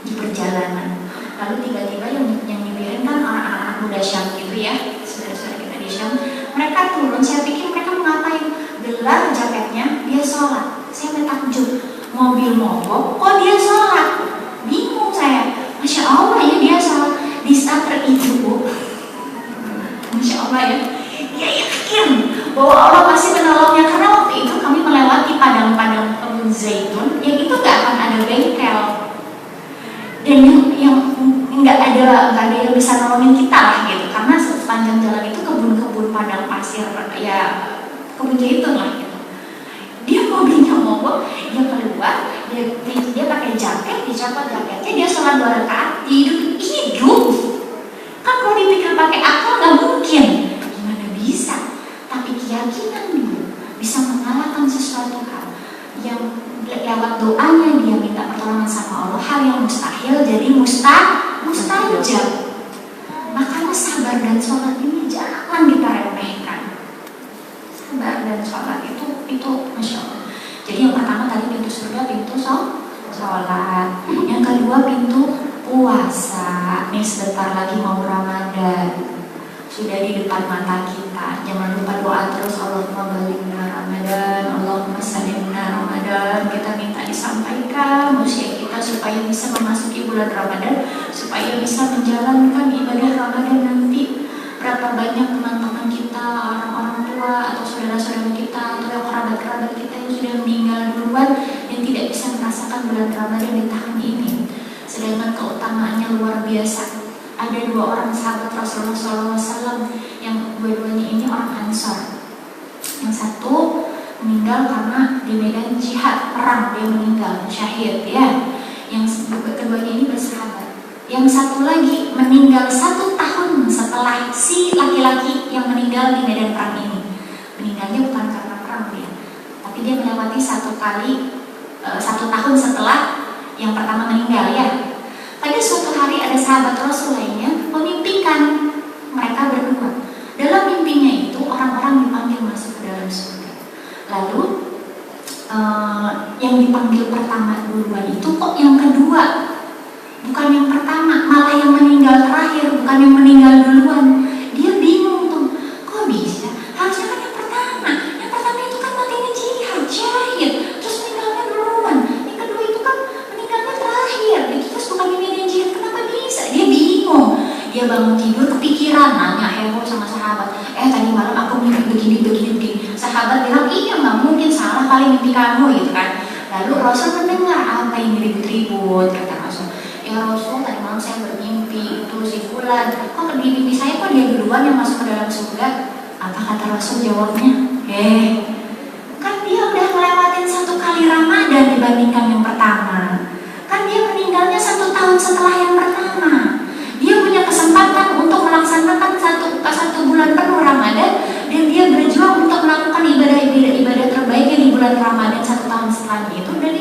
di perjalanan. Lalu tiba-tiba yang nyepirin kan anak-anak muda Syam gitu ya, saudara-saudara kita di Syam. Mereka turun, saya pikir mereka mau ngapain? Gelar jaketnya, dia sholat. Saya takjub, mobil mogok, kok dia sholat? Bingung saya. Masya Allah ya, dia sholat. Di saat itu, Bu, Masya Allah ya, dia yakin bahwa Allah pasti menolongnya. Karena waktu itu kami melewati padang-padang kebun zaitun, yang itu gak akan ada bengkel, dan yang nggak ada yang bisa nolongin kita lah gitu, karena sepanjang jalan itu kebun-kebun padang pasir, ya kebun zaitun lah gitu. Dia mobilnya mogok, dia keluar, dia pakai jaket, dicopot jaketnya, dia sholat 2 rakaat, hidup. Kan kalau dipikir pakai akal nggak mungkin, gimana bisa? Tapi keyakinan dulu bisa mengalahkan sesuatu hal yang lewat doanya dia minta pertolongan sama Allah, hal yang mustahil jadi mustajab. Makanya sabar dan sholat ini jangan kita remehkan. Sabar dan sholat itu Masya Allah. Jadi yang pertama tadi pintu surga, pintu sholat. Yang kedua pintu puasa. Nih sebentar lagi mau Ramadan, sudah di depan mata kita. Jangan lupa doa terus, Allahumma balighna Ramadan, Allahumma salimna Ramadan. Kita minta disampaikan usia kita supaya bisa memasuki bulan Ramadan, supaya bisa menjalankan ibadah Ramadan nanti. Berapa banyak teman-teman kita, orang-orang tua atau saudara-saudara kita atau kerabat-kerabat kita yang sudah meninggal duluan yang tidak bisa merasakan bulan Ramadan di tahun ini. Sedangkan keutamaannya luar biasa. Ada 2 orang sahabat Rasulullah SAW yang dua-duanya ini orang Ansor. Yang satu meninggal karena di medan jihad perang, dia meninggal syahid ya. Yang keduanya ini bersahabat. Yang satu lagi meninggal 1 tahun setelah si laki-laki yang meninggal di medan perang ini. Meninggalnya bukan karena perang dia, tapi dia melewati 1 tahun setelah yang pertama meninggal ya. Pada suatu hari ada sahabat Rasul lainnya memimpikan mereka berdua. Dalam mimpinya itu orang-orang dipanggil masuk ke dalam surga. Lalu yang dipanggil pertama duluan itu kok yang kedua, bukan yang pertama, malah yang meninggal terakhir, bukan yang meninggal duluan. Dia bingung tuh, kok bisa? Harusnya kan yang pertama. Yang pertama itu kan matinya jihad, syahid, terus meninggalnya duluan. Yang kedua itu kan meninggalnya terakhir, itu terus bukan medan jihad. Kenapa bisa? Dia bingung. Dia bangun tidur kepikiran, nanya heboh sama sahabat. Tadi malam aku mimpi begini. Sahabat bilang, iya nggak mungkin, salah kali mimpi kamu gitu kan. Lalu Rasul mendengar, apa ini ribut-ribut, kata Rasul. Ya Rasul, tadi malam saya bermimpi itu si Fulan. Kok di mimpi saya kok dia duluan yang masuk ke dalam surga? Apa kata Rasul jawabnya? Kan dia udah ngelewatin 1 kali Ramadan dibandingkan yang pertama. Kan dia meninggalnya 1 tahun setelah yang pertama. Dia punya kesempatan untuk melaksanakan satu bulan penuh Ramadan, dan dia berjuang untuk melakukan ibadah terbaiknya di bulan Ramadan 1 tahun setelahnya itu, dan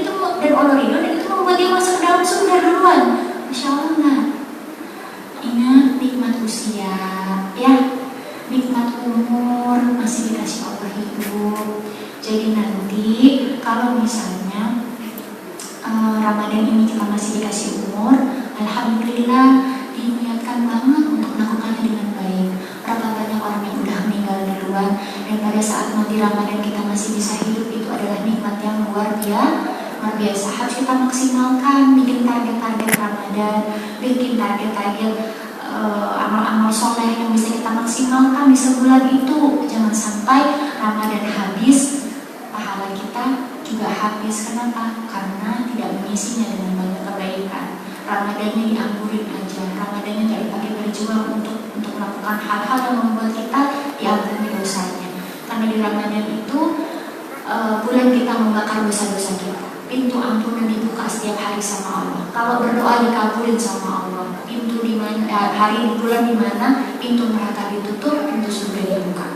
Allah ridho, dan itu membuat dia masuk ke dalam surga duluan. Masya Allah. Ingat nikmat usia, ya, nikmat umur, masih dikasih Allah hidup. Jadi nanti kalau misalnya Ramadan ini kita masih dikasih umur, alhamdulillah, diniatkan banget untuk melakukannya dengan baik. Berapa banyak orang yang udah meninggal duluan, dan pada saat nanti Ramadan kita masih bisa hidup, itu adalah nikmat yang luar biasa. Harus kita maksimalkan, bikin target-target Ramadan, bikin target-target amal-amal soleh yang bisa kita maksimalkan di sebulan itu. Jangan sampai Ramadan habis, pahala kita juga habis. Kenapa? Karena tidak mengisinya dengan banyak kebaikan. Ramadannya diampunin aja, Ramadannya nggak dipakai berjuang untuk melakukan hal-hal yang membuat kita diampuni dosanya. Karena di Ramadan itu bulan kita membakar dosa-dosa kita. Pintu ampunan dibuka setiap hari sama Allah. Kalau berdoa dikabulin sama Allah. Pintu di mana hari di bulan di mana pintu neraka ditutup, pintu surga dibuka.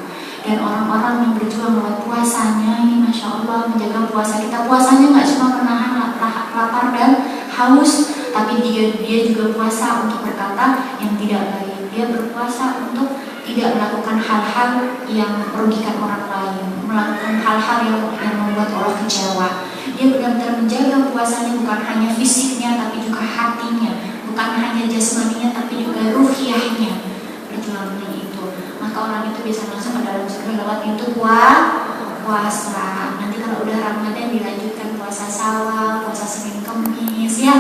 Dan orang-orang yang berjuang lewat puasanya ini, masya Allah, menjaga puasa kita. Puasanya nggak cuma menahan lapar dan haus, tapi dia juga puasa untuk berkata yang tidak baik. Dia berpuasa untuk tidak melakukan hal-hal yang merugikan orang lain, melakukan hal-hal yang membuat Allah kecewa. Dia benar-benar menjaga puasanya, bukan hanya fisiknya tapi juga hatinya, bukan hanya jasmaninya tapi juga ruhiyahnya. Perjuangannya itu, maka orang itu bisa masuk ke dalam surga lewat itu puasa. Nanti kalau udah Ramadan dilanjutkan puasa Syawal, puasa Senin Kemis ya,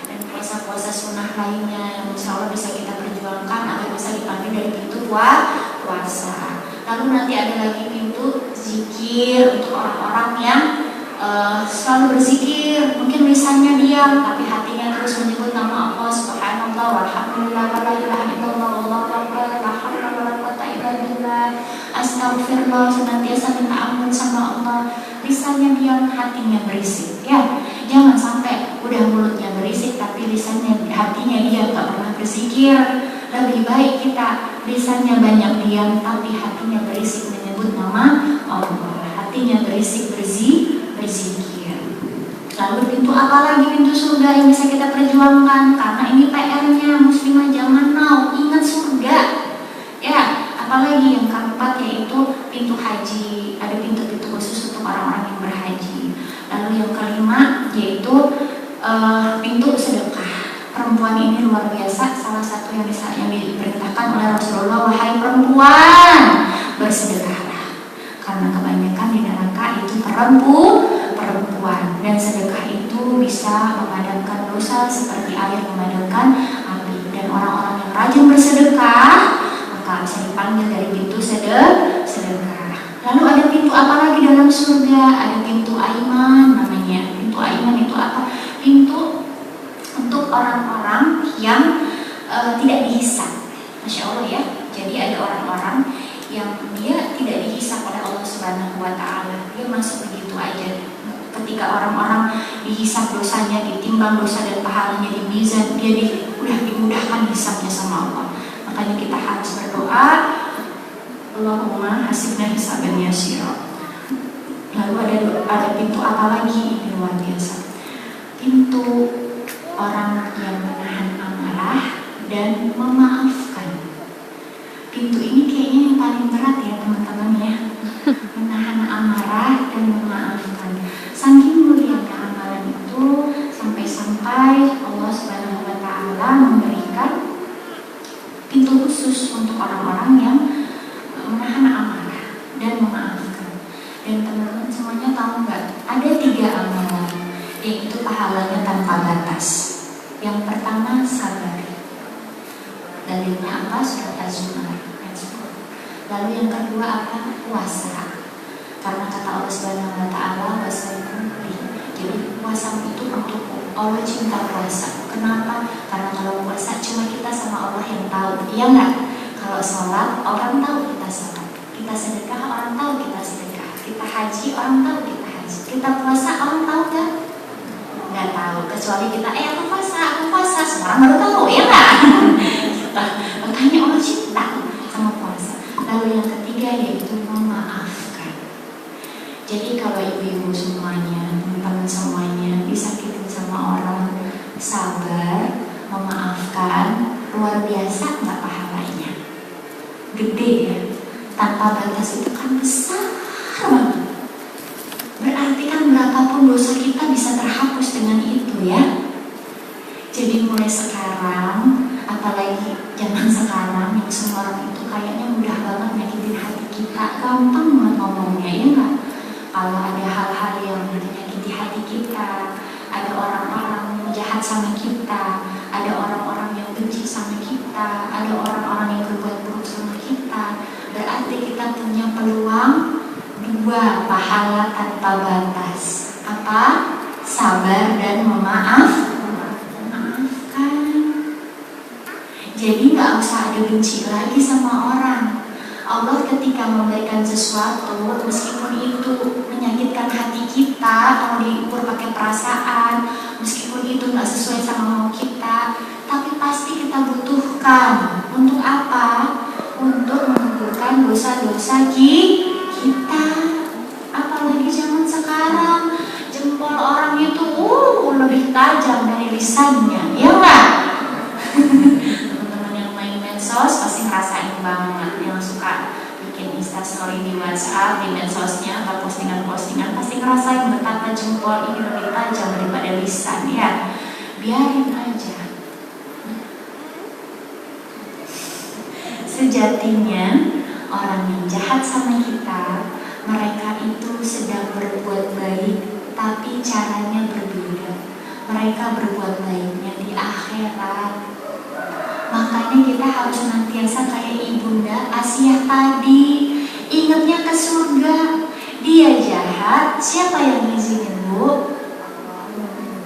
dan puasa-puasa sunnah lainnya yang insya Allah bisa kita perjuangkan agar bisa dipanggil dari pintu puasa. Lalu nanti ada lagi pintu zikir untuk orang-orang yang selalu berzikir, mungkin lisannya diam tapi hatinya terus menyebut nama Allah subhanallah walhamdulillah wa la ilaha illallah wallahu akbar la haula wa la quwwata illa billah astagfirullah, senantiasa minta ampun sama Allah. Lisannya diam, hatinya berisik ya. Jangan sampai udah mulutnya berisik tapi lisannya, hatinya diam, gak pernah berzikir. Lebih baik kita lisannya banyak diam tapi hatinya berisik menyebut nama Allah. Hatinya berisik berzikir. Lalu pintu apa lagi, pintu surga yang bisa kita perjuangkan? Karena ini PR-nya muslimah zaman now, ingat surga ya. Apalagi yang keempat yaitu pintu haji. Ada pintu-pintu khusus untuk orang-orang yang berhaji. Lalu yang kelima yaitu pintu sedekah. Perempuan ini luar biasa, salah satu yang diperintahkan oleh Rasulullah, wahai perempuan bersedekahlah, karena kebanyakan di neraka itu perempuan, dan sedekah itu bisa memadamkan dosa seperti air memadamkan api. Dan orang-orang yang rajin bersedekah maka bisa dipanggil dari pintu sedekah. Lalu ada pintu apa lagi dalam surga? Ada pintu Aiman namanya. Pintu Aiman itu apa? Pintu untuk orang-orang yang tidak dihisab. Masya Allah ya. Jadi ada orang-orang yang dia tidak dihisab oleh Allah Subhanahu wa Ta'ala. Dia masuk begitu aja. Ketika orang-orang dihisab dosanya, ditimbang dosa dan pahalanya di mizan, dia udah dimudahkan hisabnya sama Allah. Makanya kita harus berdoa, Allahumma hasibna hisaban yasira. Lalu ada pintu apa lagi? Ini luar biasa. Pintu orang yang menahan amarah dan memaafkan. Pintu ini kayaknya yang paling berat ya teman-teman ya. Menahan amarah dan memaafkan. Saking mulianya amalan itu sampai-sampai Allah Subhanahu wa Ta'ala memberikan pintu khusus untuk orang-orang yang menahan amarah dan memaafkan. Dan teman-teman semuanya tahu nggak? Ada 3 amalan yaitu pahalanya tanpa batas. Yang pertama sabar. Dalilnya apa? Surat Az-Zumar. Lalu yang kedua apa? Puasa. Karena kata Allah Subhanahu wa Ta'ala, jadi puasa itu untukku. Allah cinta puasa. Kenapa? Karena kalau puasa cuma kita sama Allah yang tahu. Iya nggak? Kalau sholat orang tahu kita sholat. Kita sedekah orang tahu kita sedekah. Kita haji orang tahu kita haji. Kita puasa orang tahu kan? Nggak tahu. Kecuali kita aku puasa. Semua orang baru tahu ya nggak? Makanya Allah cinta sama puasa. Lalu yang ketiga yaitu memaafkan. Jadi kalau ibu-ibu semuanya, teman-teman semuanya disakitin sama orang, sabar, memaafkan, luar biasa nggak pahalanya? Gede ya. Tanpa batas itu kan besar banget. Berarti kan berapapun dosa kita bisa terhapus dengan itu ya. Jadi mulai sekarang, apalagi zaman sekarang yang semua orang itu kayaknya mudah banget nyakitin hati kita, gampang banget ngomongnya ya nggak? Kalau ada hal-hal yang menyakiti hati kita, ada orang-orang yang jahat sama kita, ada orang-orang yang benci sama kita, ada orang-orang yang berbuat buruk sama kita, berarti kita punya peluang 2 pahala tanpa batas. Apa? Sabar dan memaafkan. Jadi nggak usah ada benci lagi sama orang. Allah ketika memberikan sesuatu, meskipun itu menyakitkan hati kita, kalau diukur pakai perasaan, meskipun itu nggak sesuai sama mau kita, tapi pasti kita butuhkan. Untuk apa? Untuk menggugurkan dosa-dosa kita. Apalagi zaman sekarang, jempol orang itu lebih tajam dari lisannya, ya nggak? Teman-teman yang main medsos pasti ngerasain banget. Yang suka bikin instastory di WhatsApp, di medsosnya atau postingan-postingan, pasti ngerasain betapa jempol ini lebih tajam daripada lisan, ya. Biarin aja. Sejatinya orang yang jahat sama kita, mereka itu sedang berbuat baik, tapi caranya berbeda. Mereka berbuat baiknya di akhirat. Makanya kita harus senantiasa kayak Ibunda Asiyah tadi, ingatnya ke surga. Dia jahat, siapa yang izinin, Bu?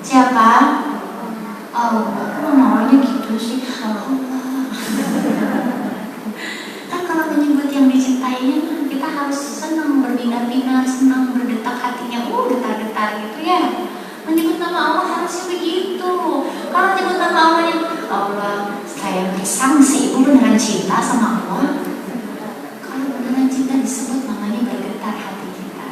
Siapa? Allah. Kok namanya gitu sih? Allah. Kan kalau menyebut yang dicintainya, kita harus senang berbinar-binar, senang berdetak hatinya, detar-detar gitu ya. Menyebut nama Allah harusnya begitu. Kalau menyebut nama Allahnya, Allah, saya bersangsi, Ibu beneran cinta sama Allah. Kalau beneran cinta disebut namanya bergetar hati kita.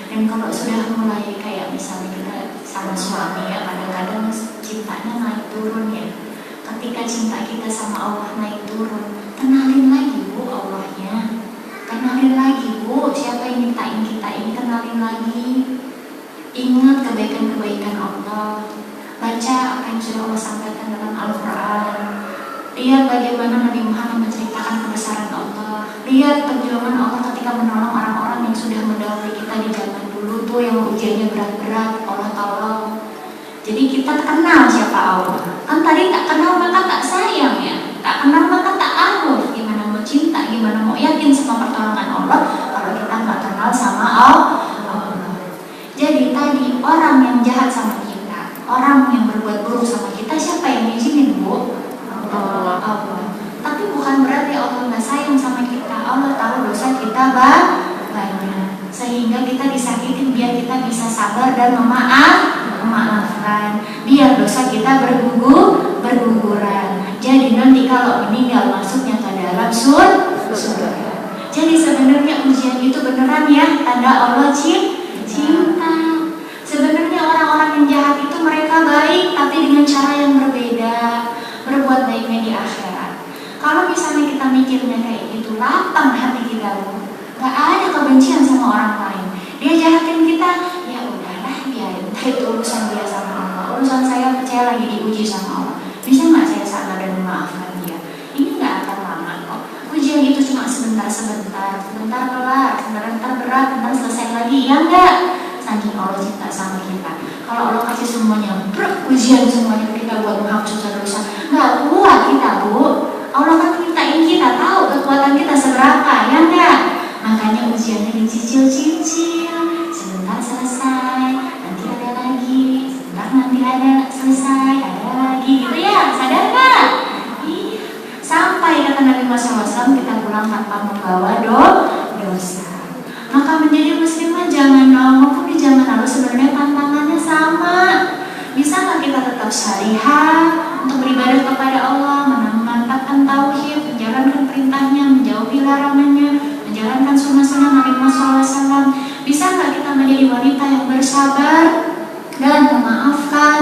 Dan kalau sudah mulai kayak misalnya kita sama suami, ya kadang-kadang cintanya naik turun ya. Ketika cinta kita sama Allah naik turun, kenalin lagi, Bu, Allahnya. Kenalin lagi, Bu, siapa yang mintain kita ini, kenalin lagi. Ingat kebaikan-kebaikan Allah. Baca apa yang sudah Allah sampaikan dalam Al-Quran. Lihat bagaimana Nabi Muhammad menceritakan kebesaran Allah. Lihat perjuangan Allah ketika menolong orang-orang yang sudah mendahului kita di zaman dulu tuh, yang ujiannya berat-berat, Allah tolong. Jadi kita kenal siapa Allah. Kan tadi tak kenal maka tak sayang ya. Tak kenal maka tak aruf. Gimana mau cinta, gimana mau yakin sama pertolongan Allah kalau kita nggak kenal sama Allah. Jadi tadi orang yang jahat sama kita, orang yang berbuat buruk sama kita, siapa yang izinin, Bu? Allah. Tapi bukan berarti Allah nggak sayang sama kita. Allah tahu dosa kita banyak, sehingga kita disakitin biar kita bisa sabar dan memaafkan, biar dosa kita berguguran. Jadi nanti kalau meninggal masuknya ke dalam surga. Jadi sebenarnya ujian itu beneran ya, tanda Allah cinta. Sebenarnya orang-orang yang jahat itu mereka baik, tapi dengan cara yang berbeda. Berbuat baiknya di akhirat. Kalau misalnya kita mikirnya kayak gitu, lapang hati kita, gak ada kebencian sama orang lain. Dia jahatin kita, ya udahlah, biarin. Itu urusan dia sama Allah. Urusan saya percaya lagi diuji sama Allah. Bisa nggak saya sabar dan memaafkan dia? Ini nggak akan lama kok. Ujian itu cuma sebentar kelar, sebentar berat, sebentar selesai lagi, ya enggak? Saking Allah cinta sama kita. Kalau Allah kasih semuanya, ujian semuanya kita buat menghapus dosa, nggak kuat kita, Bu. Allah kan mintain kita tahu kekuatan kita seberapa, ya enggak? Makanya ujiannya dicicil-cicil, sebentar selesai, nanti ada lagi, sebentar nanti ada selesai, ada lagi, gitu ya, sadar nggak? Iya. Sampai kata Nabi Muhammad SAW kita pulang tanpa membawa dosa. Maka menjadi muslimah jangan maupun di zaman lalu sebenarnya tantangannya sama. Bisa nggak kita tetap syariah untuk beribadah kepada Allah, memantapkan tauhid, menjalankan perintahnya, menjauhi larangannya, menjalankan sunnah-sunnah Nabi Muhammad SAW. Bisa nggak kita menjadi wanita yang bersabar dan memaafkan?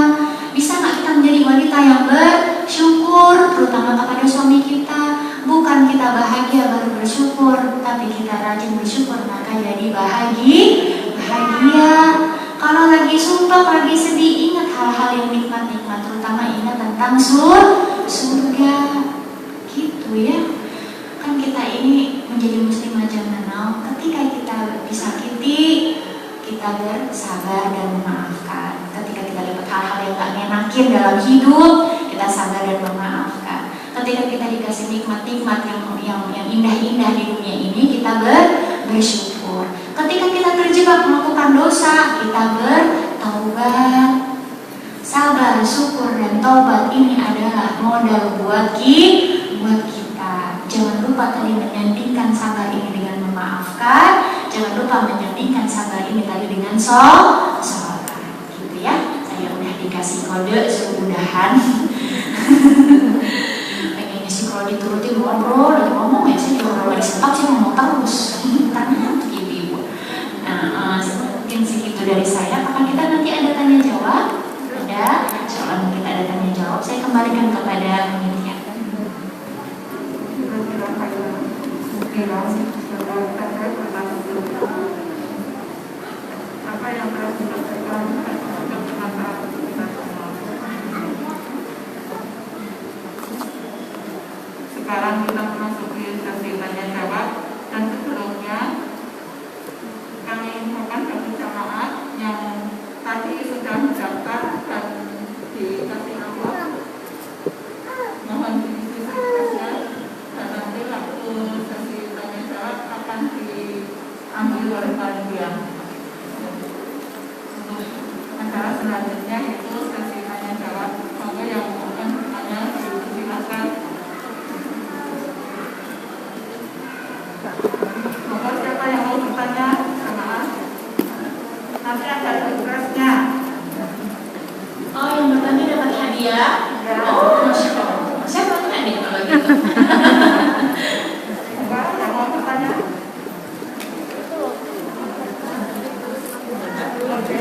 Bisa nggak kita menjadi wanita yang bersyukur, terutama kepada suami kita? Bukan kita bahagia baru bersyukur, tapi kita rajin bersyukur maka jadi bahagia. Kalau lagi sumpah, lagi sedih, ingat hal-hal yang nikmat-nikmat, terutama ingat tentang surga. Gitu ya. Kan kita ini menjadi muslimah zaman now, ketika kita disakiti, kita bersabar dan memaafkan. Ketika kita dapat hal-hal yang gak ngenakin dalam hidup, kita sabar dan memaafkan. Ketika kita dikasih nikmat-nikmat yang indah-indah di dunia ini, kita bersyukur. Ketika kita terjebak melakukan dosa, kita bertaubat. sabar, syukur, dan taubat ini adalah modal buat kita. Jangan lupa tadi menyandingkan sabar ini dengan memaafkan. Jangan lupa menyandingkan sabar ini tadi dengan sholat, gitu ya. Saya udah dikasih kode suruh udahan. Pengennya sih kalau dituruti ngobrol dan ngomong ya, saya juga kalau disepak sih ngomong terus. Tanya ibu-ibu. Nah, mungkin segitu dari saya. Apakah kita nanti ada tanya jawab? Ada. Soalnya kita ada tanya jawab, saya kembalikan kepada panitia. Apa yang telah disampaikan untuk bermanfaat kita semua. Sekarang kita memasuki sesi tanya jawab, dan sebelumnya kami infokan bagi jamaah yang tadi sudah mendaftar dan dikasih nomor, mohon diisi berkasnya, dan nanti waktu sesi tanya jawab akan diambil oleh panitia. Untuk acara selanjutnya itu sesi tanya jawab. Maka yang akan bertanya silakan. Maka siapa yang mau bertanya, jamaah? Nanti ada tugasnya. Oh, yang bertanya dapat hadiah? Ya. Oh, Masya Allah. Saya mau tanya nih kalau gitu. Enggak, yang mau bertanya? Oke.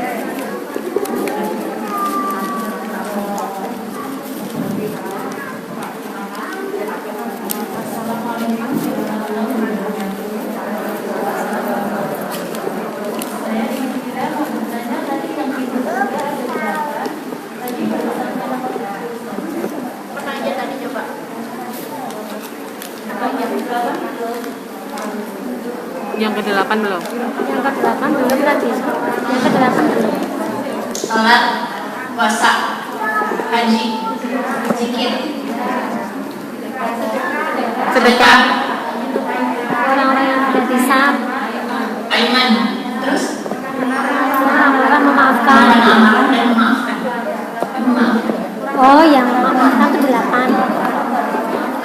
Saya kira mau bertanya tadi yang itu juga ada berapa? Tadi pertanyaan tadi coba. Yang ke-8 belum? Yang ke-8 belum tadi. Yang ke-8 belum. Salat, puasa, haji, zikir, Sedekah, Orang-orang yang tidak bisa aiman, terus orang memaafkan. menahan amarah dan memaafkan. Memaafkan. Oh, yang memaafkan itu 8.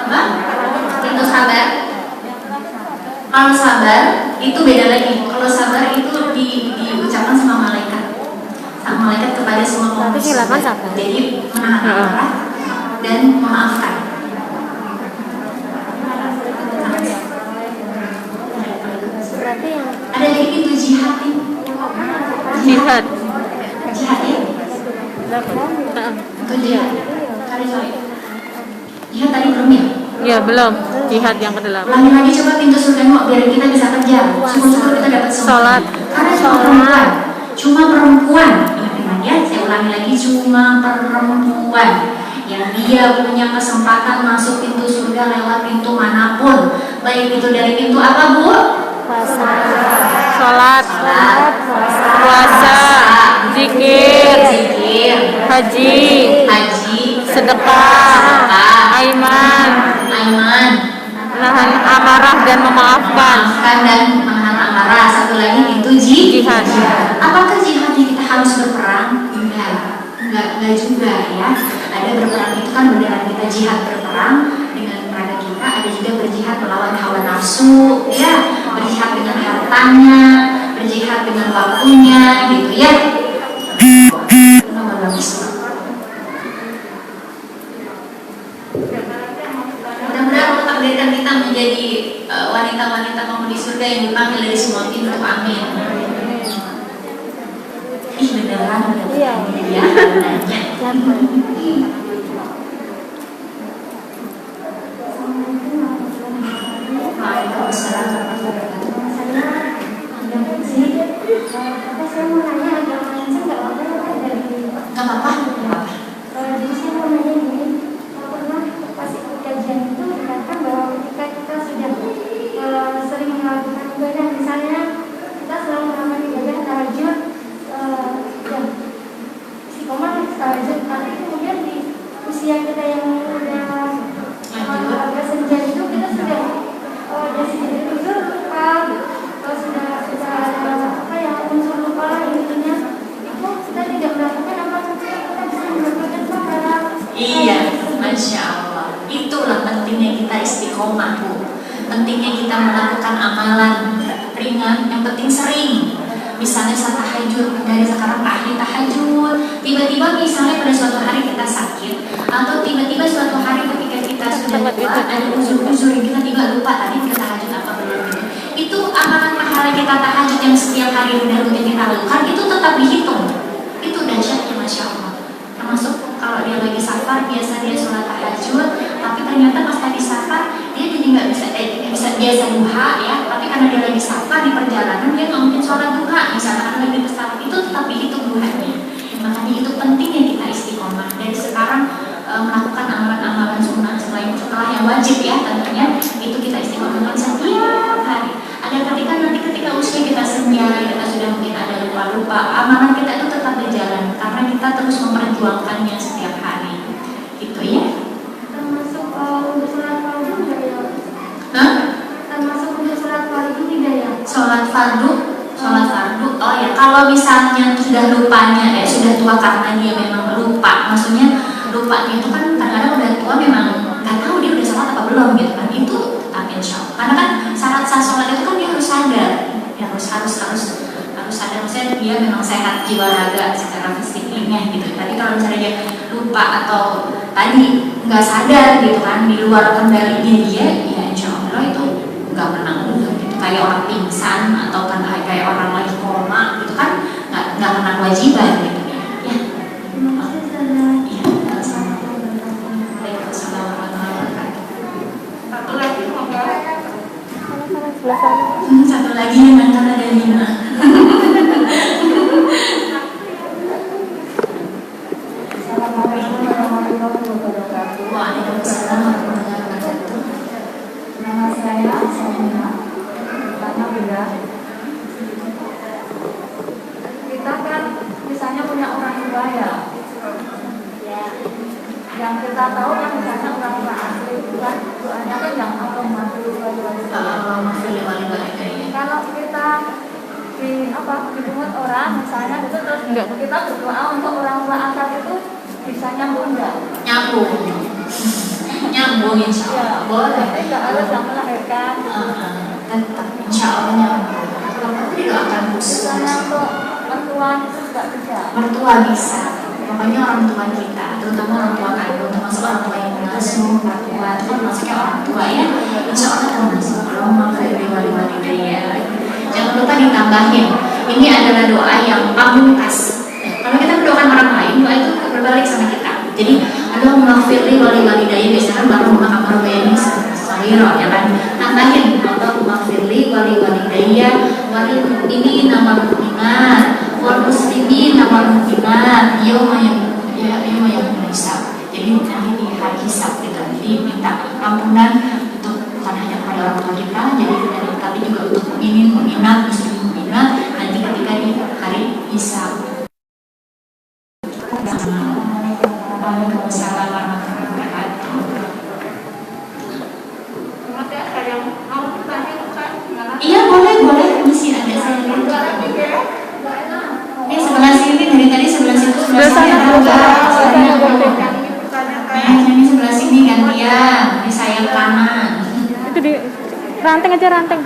Apa? Itu sabar. Kalau sabar itu beda lagi. Kalau sabar itu diucapkan sama malaikat. Sama malaikat kepada semua kaum Tapi yang 8 sabar. Jadi menahan amarah dan memaafkan. Berarti yang Ada lagi itu jihad. jihad. Jihad ya? Nah, Itu jihad. Sorry. Jihad tadi belum ya? ya belum. Jihad yang ke-8. Ulangi lagi coba pintu surga biar kita bisa kerja. Syukur-syukur kita dapat Sholat. Karena cuma perempuan. Ingat ya, saya ulangi lagi, cuma perempuan yang dia punya kesempatan masuk pintu surga lewat pintu manapun, baik itu dari pintu apa, Bu? puasa. Sholat, Salat, puasa, zikir, haji, sedekah, aiman, menahan amarah dan memaafkan. dan menahan amarah. Satu lagi itu Jihad. Apakah jihadnya kita harus berperang? Enggak juga ya. Ada berperang itu kan beneran kita jihad berperang dengan raga kita. Ada juga berjihad melawan hawa nafsu, ya, berjihad dengan hartanya, berjihad dengan waktunya, gitu ya. Nomor bagus. Mudah-mudahan Allah takdirkan kita menjadi wanita-wanita penghuni surga yang dipanggil dari semua pintu. Amin. Ih beneran Iya. ya nanya. 8. Waalaikumsalam warahmatullahi wabarakatuh. Saya mau nanya agak melenceng nggak apa-apa dari Gak apa-apa. jadi saya mau nanya gini, pernah pas ikut kajian itu dikatakan bahwa ketika kita sudah sering melakukan ibadah, misalnya kita selalu melakukan ibadah tahajud, ya istiqomah tahajud, tapi kemudian di usia kita yang udah agak senja itu kita sudah dari sini tidur lupa, sudah ada apa ya unsur lupa lah intinya, itu kita tidak melakukan apa kita bisa Iya, Masya Allah. Itulah pentingnya kita istiqomah, Bu. Pentingnya kita melakukan amalan ringan, yang penting sering. Misalnya saat tahajud, dari sekarang ahli tahajud. Tiba-tiba misalnya pada suatu hari kita sakit, atau tiba-tiba suatu hari ketika kita sudah tua, ada uzur-uzur yang kita tiba lupa tadi kita tahajud apa belum gitu. Itu amalan pahala kita tahajud yang setiap hari udah rutin kita lakukan, itu tetap dihitung. Itu dahsyatnya Masya Allah. Termasuk kalau dia lagi safar, biasa dia sholat tahajud, tapi ternyata pas tadi safar dia jadi nggak bisa biasa duha ya, tapi karena dia lagi safar di perjalanan dia nggak mungkin sholat duha, misalnya karena lagi pesawat, itu tetap dihitung duhanya. Makanya itu pentingnya kita istiqomah dari sekarang, melakukan amalan-amalan sunnah setelah yang wajib ya tentunya, itu kita istiqomahkan setiap hari. Ada ketika usia kita senja, kita sudah mungkin ada lupa-lupa, amalan kita itu tetap berjalan karena kita terus memperjuangkannya setiap hari. Gitu ya. Termasuk untuk sholat fardu tidak ya? Hah? Termasuk untuk sholat fardu tidak ya? Sholat fardu, oh ya, kalau misalnya sudah lupanya, sudah tua karena dia memang lupa, maksudnya lupanya itu kan kadang-kadang udah tua memang nggak tahu dia udah sholat apa belum gitu kan, itu tetap insya Allah. Karena kan syarat sah sholat itu kan dia harus sadar, ya harus sadar, maksudnya dia memang sehat jiwa raga secara fisiknya gitu. Tapi kalau misalnya dia lupa atau tadi nggak sadar gitu kan, di luar kendalinya dia, ya insya Allah itu nggak menang juga gitu. Kayak orang pingsan atau kan kayak orang lagi koma gitu kan, nggak kena kewajiban gitu ya. Terima kasih Ustazah. Iya, Waalaikumsalam warahmatullahi wabarakatuh. Satu lagi semoga Sebelah sana. Satu lagi dengan kata ada 5. Assalamualaikum warahmatullahi wabarakatuh. Waalaikumsalam warahmatullahi wabarakatuh. Nama saya Samina. Tanya beda. Kita kan misalnya punya orang tua ya. Yang kita tahu kan misalnya orang tua asli bukan doanya kan yang Allahumma kalau kita dipungut orang misalnya itu terus kita berdoa untuk orang tua angkat itu bisa nyambung nggak? Nyambung insya Allah boleh. Jadi nggak harus yang melahirkan. Tetap insya Allah nyambung. Kalau didoakan khusus. Misalnya untuk mertua itu nggak bisa. Mertua bisa. Pokoknya orang tua kita, terutama orang tua kandung, termasuk orang tua yang mengasuh, mertua itu termasuknya orang tua ya. Insya Allah termasuk. Allahumma khairu walidayya. Jangan lupa ditambahin. Ini adalah doa yang pamungkas. Kalau kita mendoakan orang lain, doa itu berbalik sama kita. Jadi, Allahumma khairu walidayya biasanya baru mengakar bayani sahiro ya kan. Tambahin Allahumma khairu walidayya walil mu'minina wal mu'minat wal muslimin wal muslimat yauma yaumul hisab. Jadi nanti di hari hisab gitu. Jadi minta ampunan untuk bukan hanya kepada orang tua kita, tapi juga untuk mukminin, mukminat, muslimin, mukminat nanti ketika di hari hisab. Waalaikumsalam warahmatullahi wabarakatuh. Kemudian ada yang mau bertanya Ustaz, gimana? Iya boleh, misi ada saya lihat. Sebelah sini dari tadi sebelah situ sebelah sini ada. Ini sebelah sini gantian, di sayap kanan. Itu di ranting aja ranting.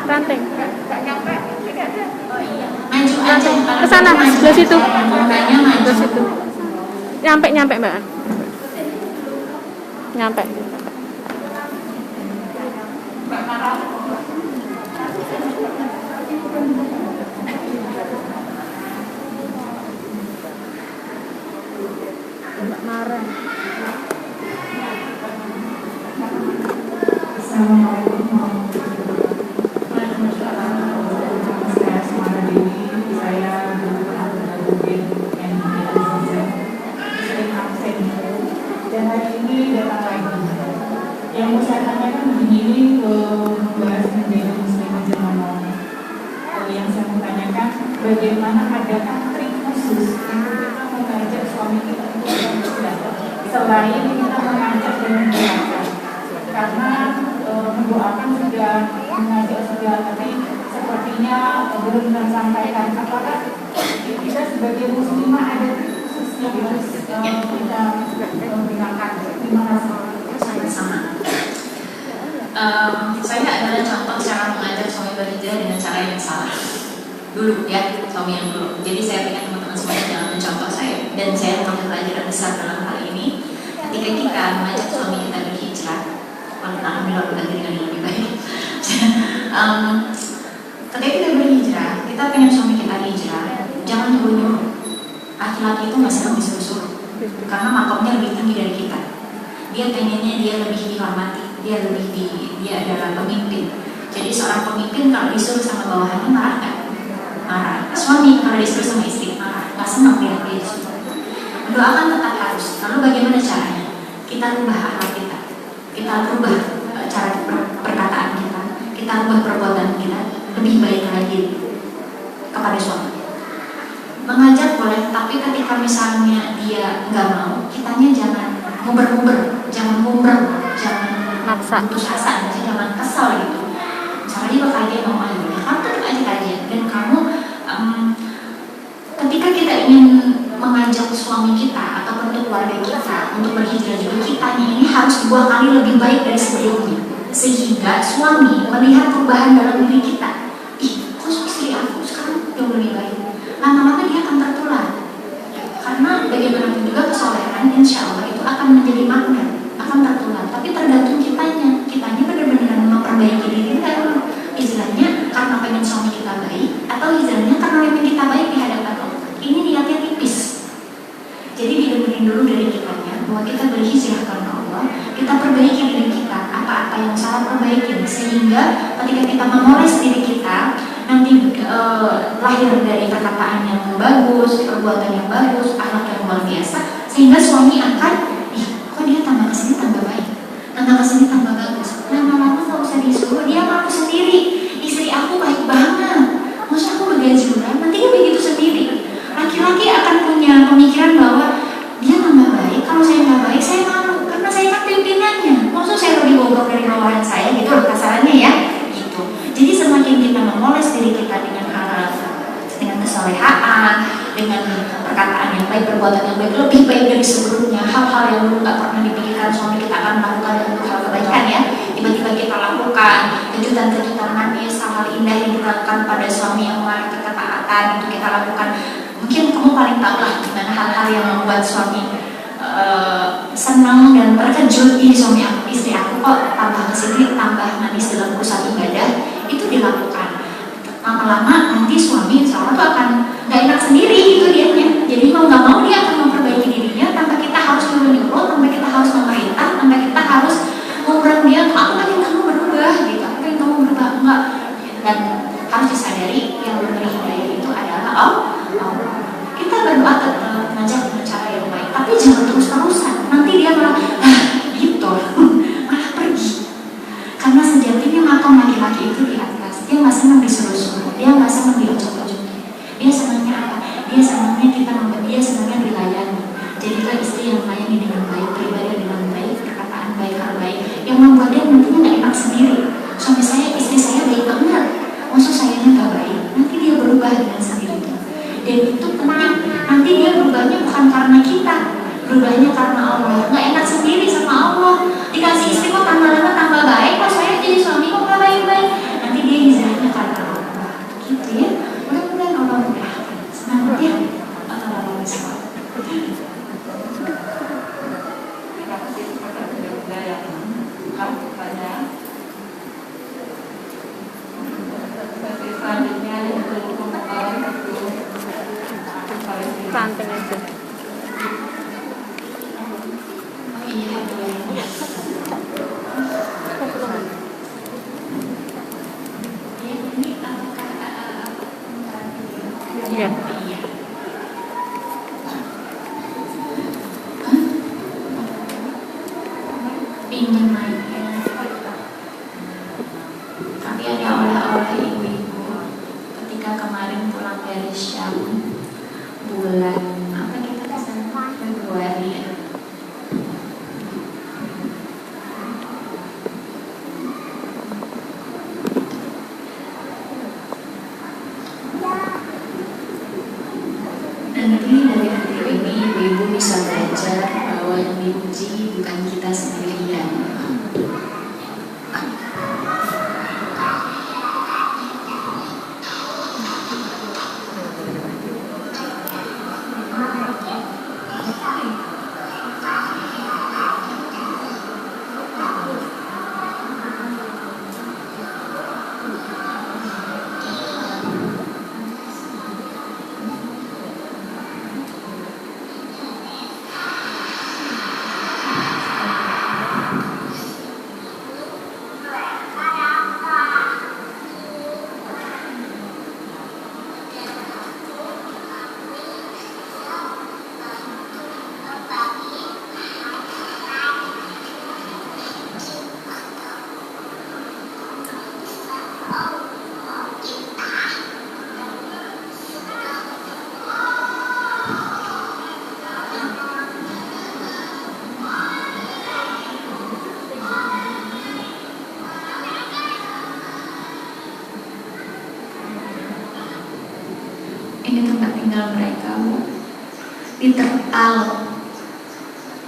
Maju aja. Ke sana, sebelah situ. Mukanya maju. Terus itu. Nyampe Mbak. Nyampe. Mbak Mara. Mbak marah. Assalamualaikum warahmatullahi wabarakatuh. Saya Semana Dewi. Saya mungkin yang sering absen dan hari ini datang lagi. Yang mau saya tanyakan begini, membahas menjadi muslim Jerman. Yang saya mau tanyakan, bagaimana adakah trik khusus untuk kita mengajak suami kita untuk beribadah selain kita mengajak dan mendoakan? Karena mendoakan sudah, mengajak sudah, tapi sepertinya belum tersampaikan. Apakah kita sebagai muslimah ada trik khusus yang harus kita gunakan? Saya adalah contoh cara mengajak suami berhijrah dengan cara yang salah dulu ya, suami yang dulu. Jadi saya ingin teman-teman semuanya jangan mencontoh saya, dan saya mengambil pelajaran besar dalam hal ini. Ketika kita mengajak suami kita berhijrah, alhamdulillah berganti dengan yang lebih baik. Ketika kita berhijrah, kita pengen suami kita hijrah, jangan nyuruh-nyuruh. Laki-laki itu nggak senang disuruh-suruh, karena makomnya lebih tinggi dari kita. Dia pengennya dia lebih dihormati, dia adalah pemimpin. Jadi seorang pemimpin kalau disuruh sama bawahannya marah nggak? Marah. Suami kalau disuruh sama istri marah, nggak senang dia disuruh. Mendoakan tetap harus. Lalu bagaimana caranya? Kita rubah akhlak kita rubah cara perkataan kita rubah perbuatan kita lebih baik lagi kepada suami. Mengajak boleh, tapi ketika misalnya dia nggak mau, kitanya jangan nguber-nguber, jangan maksa, putus asa, jangan kesal gitu. Misalnya bakal dia mau aja, kamu tetap aja kajian. Dan kamu ketika kita ingin mengajak suami kita atau keluarga kita untuk berhijrah juga, kitanya ini harus 2 kali lebih baik dari sebelumnya, sehingga suami melihat perubahan dalam diri kita. Ih, kok istri aku sekarang jauh lebih baik. Lama-lama dia akan tertular, karena bagaimanapun juga kesolehan insya Allah itu akan menjadi magnet, akan tertular. Tapi tergantung kitanya benar-benar memperbaiki diri kita. Istilahnya karena pengen suami kita baik, atau istilahnya karena memang kita baik di hadapan Allah. Ini niatnya tipis. Jadi didengerin dulu dari kitanya bahwa kita berhijrah karena Allah, kita perbaiki diri kita, apa-apa yang salah perbaikin, sehingga ketika kita memoles diri kita, nanti lahir dari perkataan yang bagus, perbuatan yang bagus, akhlak yang luar biasa, sehingga suami akan, kok dia tambah kesini tambah baik, tambah kesini tambah bagus. Lama-lama nggak usah disuruh, dia mau sendiri. Istri aku baik banget, masa aku begajuran, nanti dia begitu sendiri. Laki-laki akan punya pemikiran bahwa dia tambah baik, kalau saya nggak baik saya malu, karena saya kan pimpinannya. Maksud saya lebih bobrok dari bawahan saya, gitu loh kasarannya ya. Jadi semakin kita memoles diri kita dengan hal dengan kesolehaan, dengan perkataan yang baik, perbuatan yang baik, lebih baik dari sebelumnya. Hal-hal yang dulu nggak pernah dipikirkan suami kita akan melakukan untuk hal kebaikan ya, tiba-tiba kita lakukan. Kejutan-kejutan manis, hal-hal indah yang kita lakukan pada suami yang mengalami ketaatan itu kita lakukan. Mungkin kamu paling tahu lah gimana hal-hal yang membuat suami senang dan terkejut. Ini suami aku, istri aku kok tambah kesini, tambah manis dalam urusan ibadah. Itu dilakukan. Lama-lama nanti suami insya Allah tuh akan gak enak sendiri gitu dianya. Jadi mau gak mau dia akan memperbaiki dirinya tanpa kita harus nyuruh-nyuruh, tanpa kita harus memerintah, tanpa kita harus ngurang dia. Aku pengen kamu berubah gitu, aku pengen kamu berubah. Enggak. Dan harus disadari yang memberi hidayah itu adalah Allah. Kita berdoa mengajak dengan cara yang baik, tapi jangan terus-terusan. Nanti dia malah gitu, malah pergi. Karena sejatinya makom laki-laki itu di atas. Dia nggak senang disuruh-suruh, dia nggak senang diocok-ocokin. Dia senangnya apa? Dia senangnya kita membuat dia senangnya dilayani. Jadilah istri yang melayani dengan baik, beribadah dengan baik, perkataan baik, hal baik, yang membuat dia nantinya nggak enak sendiri. Suami saya, istri saya baik banget, maksud sayanya nggak baik, nanti dia berubah dengan sendirinya. Dan itu penting. Nanti dia berubahnya bukan karena kita, berubahnya karena Allah. Nggak enak sendiri sama Allah. Dikasih istri kok tambah lama tambah baik, kok saya jadi suami kok nggak baik-baik. Nanti dia hijrahnya karena Allah, gitu ya. Mudah-mudahan Allah mudahkan. Semangat ya. Terima kasih kepada bunda yang lengkap kepada sesi selanjutnya yaitu pembukaan itu ranting aja. Iya. Ingin naiknya, tapi ada oleh-oleh ibu-ibu. Ketika kemarin pulang dari Syam, bulan apa kita kesana Februari ya. Nanti dari video ini ibu-ibu bisa belajar bahwa yang diuji bukan kita sendirian. tinggal mereka, Bu. Diterpal,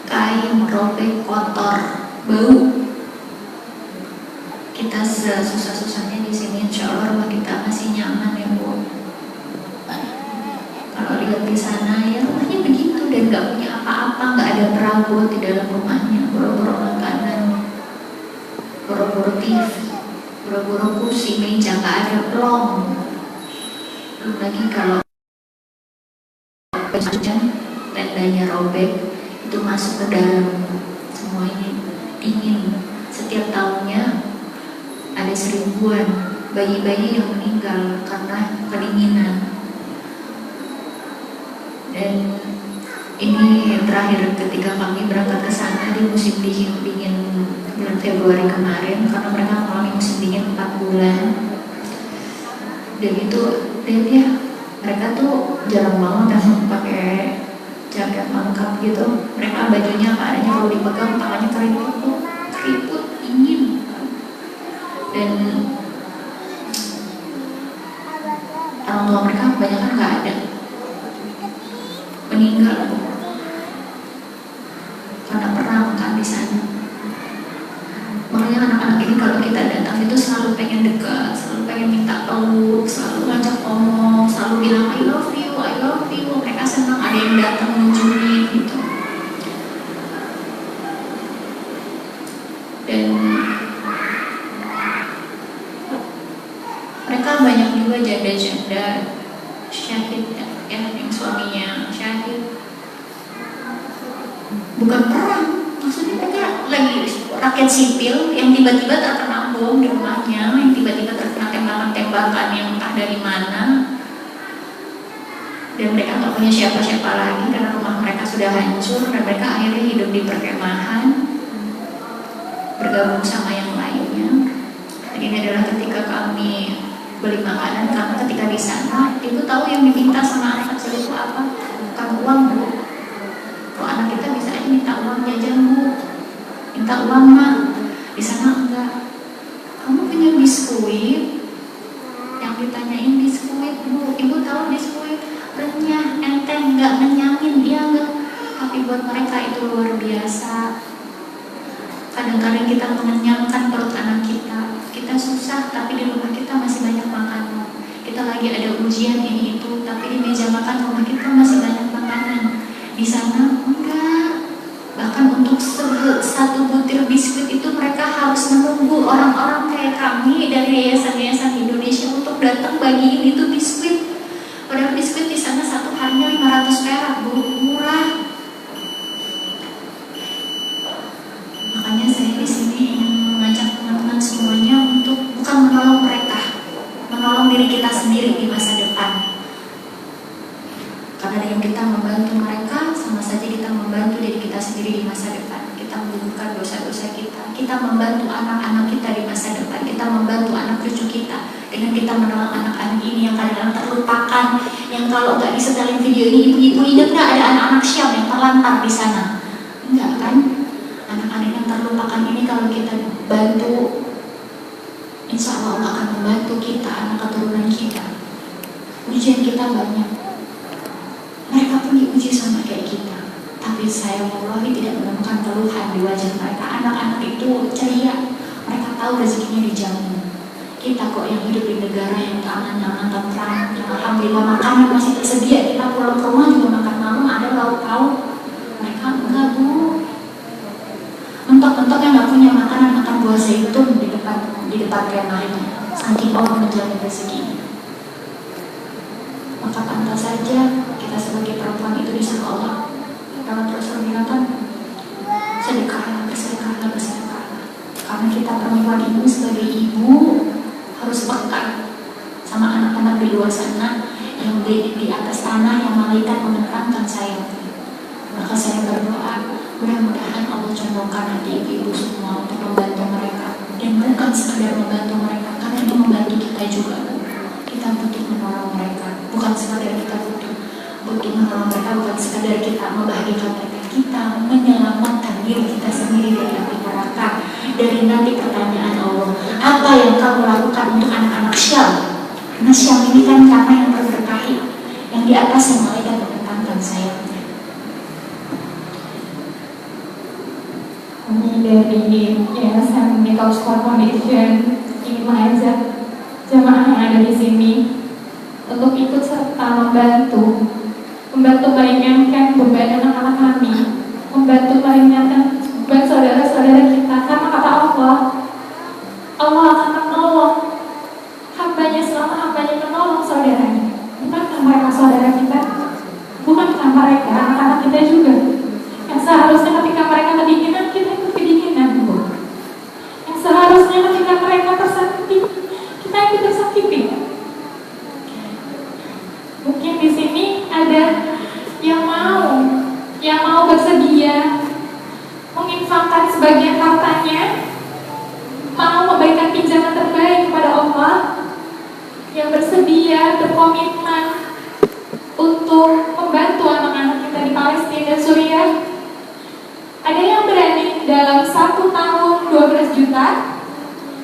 kain robek, kotor, bau. Kita susah-susahnya di sini, insya Allah rumah kita masih nyaman ya, Bu. Kalau lihat di sana ya rumahnya begitu dan nggak punya apa-apa, nggak ada perabot di dalam rumahnya, boro-boro makanan, boro-boro TV, boro-boro kursi, meja, nggak ada plong. Belum lagi kalau hujan, tendanya robek, itu masuk ke dalam, semuanya dingin. Setiap tahunnya ada 1000-an bayi-bayi yang meninggal karena kedinginan. Dan ini terakhir ketika kami berangkat ke sana di musim dingin bulan Februari kemarin, karena mereka mengalami musim dingin 4 bulan. Dan itu dan ya mereka tuh jarang banget yang pakai jaket lengkap gitu. Mereka bajunya apa adanya, kalau dipegang tangannya keriput dingin. Dan orang tua mereka kebanyakan nggak ada, meninggal karena perang kan di sana. Makanya anak-anak ini kalau kita datang itu selalu pengen dekat, selalu pengen minta peluk, selalu ngajak ngomong, selalu bilang I love you, I love you. Mereka senang ada yang datang mengunjungi gitu. Dan mereka banyak juga janda-janda syahid ya, yang suaminya syahid. Bukan perang, maksudnya mereka lagi rakyat sipil yang tiba-tiba terkena bom di rumahnya, yang tiba-tiba terkena tembakan-tembakan yang entah dari mana. Dan mereka nggak punya siapa-siapa lagi karena rumah mereka sudah hancur, dan mereka akhirnya hidup di perkemahan, bergabung sama yang lainnya. Dan ini adalah ketika kami beli makanan, karena ketika di sana ibu tahu yang diminta sama anak kecil itu apa? Bukan uang, Bu. Kalau anak kita bisa aja minta uang jajan, Bu, minta uang mak. Di sana enggak. Kamu punya biskuit? Yang ditanyain biskuit, Bu. Ibu tahu biskuit renyah, enteng, nggak ngenyangin, dia enggak. Tapi buat mereka itu luar biasa. Kadang-kadang kita mengenyangkan perut anak kita. Kita susah, tapi di rumah kita masih banyak makanan. Kita lagi ada ujian ini itu, tapi di meja makan rumah kita masih banyak makanan. Di sana enggak. Bahkan untuk satu butir biskuit itu mereka harus menunggu orang-orang kayak kami dari yayasan-yayasan Indonesia untuk datang bagiin itu biskuit. Padahal biskuit di sana satu harinya 500 perak, Bu, murah. Makanya saya di sini ingin mengajak teman-teman semuanya untuk bukan menolong mereka, menolong diri kita sendiri di masa depan. Karena dengan kita membantu mereka, sama saja kita membantu diri kita sendiri di masa depan. Kita menggugurkan dosa-dosa kita. Kita membantu anak-anak kita di masa depan. Kita membantu anak cucu kita. Dengan kita menolong anak-anak ini yang kadang-kadang terlupakan, yang kalau nggak disetelin video ini, ibu-ibu ingat nggak ada anak-anak Syam yang terlantar di sana? Enggak kan? Anak-anak yang terlupakan ini kalau kita bantu, insya Allah akan membantu kita, anak keturunan kita. Ujian kita banyak. Mereka pun diuji sama kayak kita, tapi saya wallahi tidak menemukan keluhan di wajah mereka. Anak-anak itu ceria, mereka tahu rezekinya dijamin. Kita kok yang hidup di negara yang aman-aman, tentram, yang alhamdulillah makanan masih tersedia, kita pulang ke rumah juga makan malam ada lauk pauk. Mereka enggak, Bu. Mentok-mentok yang nggak punya makanan makan buah zaitun di depan kemahnya, saking Allah menjamin rezeki. Maka pantas saja kita sebagai perempuan itu disuruh Allah dalam Rasul bilang kan, sedekahlah, bersedekahlah, bersedekahlah. Karena kita perempuan ini sebagai ibu harus peka sama anak-anak di luar sana yang di atas tanah yang malaikat menekankan sayang. Maka saya berdoa mudah-mudahan Allah condongkan hati ibu-ibu semua untuk membantu mereka, dan bukan sekedar membantu mereka, karena itu membantu kita juga. Kita butuh menolong mereka, bukan sekadar kita butuh menolong mereka, bukan sekadar kita membahagiakan mereka, kita menyelamatkan diri kita sendiri dari api neraka, dari nanti pertanyaan Allah, apa yang kamu lakukan untuk anak-anak Syam? Karena Syam ini kan karena yang terberkahi, yang yang di atas yang malaikat membentangkan sayapnya. Kami dari Yayasan Nichols Foundation ingin mengajak jemaah yang ada di sini untuk ikut serta membantu meringankan beban anak-anak kami, membantu meringankan beban saudara-saudara kita, karena kata Allah akan menolong hambanya selama hambanya menolong saudaranya. Bukankah mereka saudara kita? Bukankah mereka anak-anak kita juga? Yang seharusnya ketika mereka kedinginan, kita ikut kedinginan, Bu. Yang seharusnya ketika mereka tersakiti, kita ikut tersakiti. Mungkin di sini ada yang mau bersedia menginfakkan sebagian hartanya, mau memberikan pinjaman terbaik kepada Allah, yang bersedia berkomitmen untuk membantu anak-anak kita di Palestina dan Suriah. Ada yang berani dalam 1 tahun 12 juta.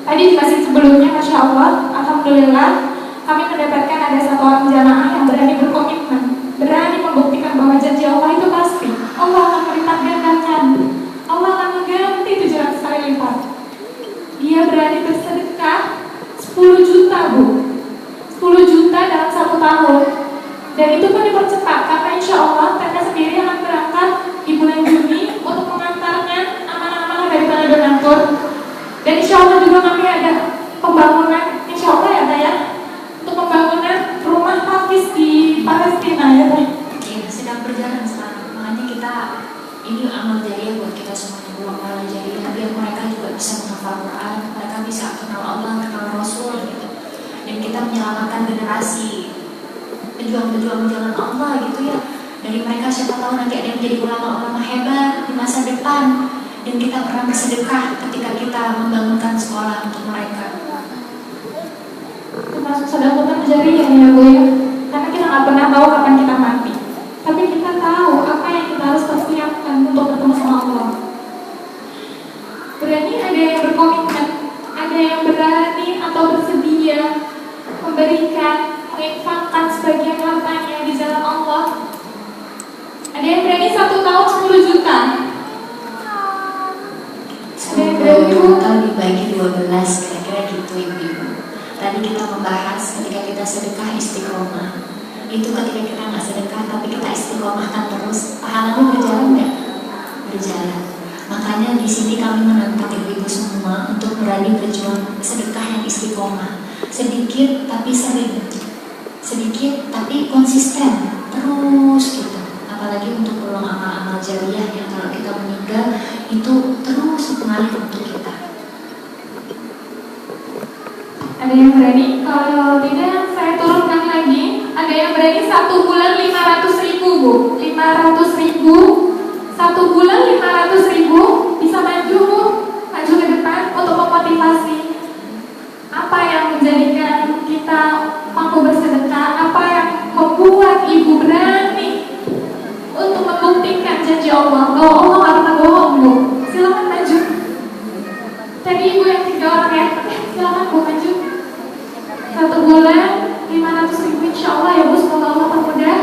Tadi di masjid sebelumnya, Masya Allah, Alhamdulillah, kami mendapatkan ada 1 orang jamaah yang berani berkomitmen, berani membuktikan bahwa janji Allah itu pasti. Allah akan melipat gandakan, Allah akan mengganti 700 kali lipat. Dia berani bersedekah 10 juta, Bu. 10 juta dalam 1 tahun. Dan itu pun dipercepat karena insya Allah mereka sendiri akan berangkat di bulan Juni untuk mengantarkan amanah-amanah dari para donatur. Dan insya Allah juga kami ada pembangunan, insya Allah ya Teh ya, untuk pembangunan rumah hafiz di Palestina ya Teh. Ya, sedang berjalan sekarang. Makanya kita ini amal jariah buat kita semuanya, amal jariah biar mereka juga bisa menghafal Quran, mereka bisa kenal Allah, kenal Rasul gitu. Dan kita menyelamatkan generasi pejuang-pejuang jalan Allah gitu ya. Dari mereka siapa tahu nanti ada yang menjadi ulama-ulama hebat di masa depan. Dan kita pernah bersedekah ketika kita membangunkan sekolah untuk mereka. Termasuk sedekah jariah ya Bu ya. Karena kita nggak pernah tahu kapan kita mati. Tapi kita tahu apa yang kita harus persiapkan untuk bertemu sama Allah. Berani ada yang berkomitmen, ada yang berani atau bersedia memberikan, menginfakkan sebagian hartanya di jalan Allah. Ada yang berani 1 tahun 10 juta. 10 juta dibagi 12, kira-kira gitu Ibu. Tadi kita membahas ketika kita sedekah istiqomah. Itu ketika kita nggak sedekah tapi kita istiqomahkan terus, pahalanya berjalan nggak? Berjalan. Makanya di sini kami menantang ibu-ibu semua untuk berani berjuang sedekah yang istiqomah. Sedikit tapi sering, sedikit tapi konsisten, terus gitu. Apalagi untuk peluang amal-amal jariah yang kalau kita meninggal itu terus mengalir untuk kita. Ada yang berani? Kalau tidak saya turunkan lagi. Ada yang berani 1 bulan 500.000 Bu. 500.000 1 bulan 500.000 bisa maju Bu, maju ke depan untuk memotivasi. Apa yang menjadikan kita mampu bersedekah? Apa yang membuat ibu berani untuk membuktikan janji Allah bahwa Allah nggak pernah bohong Bu? Silakan maju. Tadi ibu yang 3 orang ya, silakan Bu maju. 1 bulan 500.000 insya Allah ya Bu, semoga Allah permudah.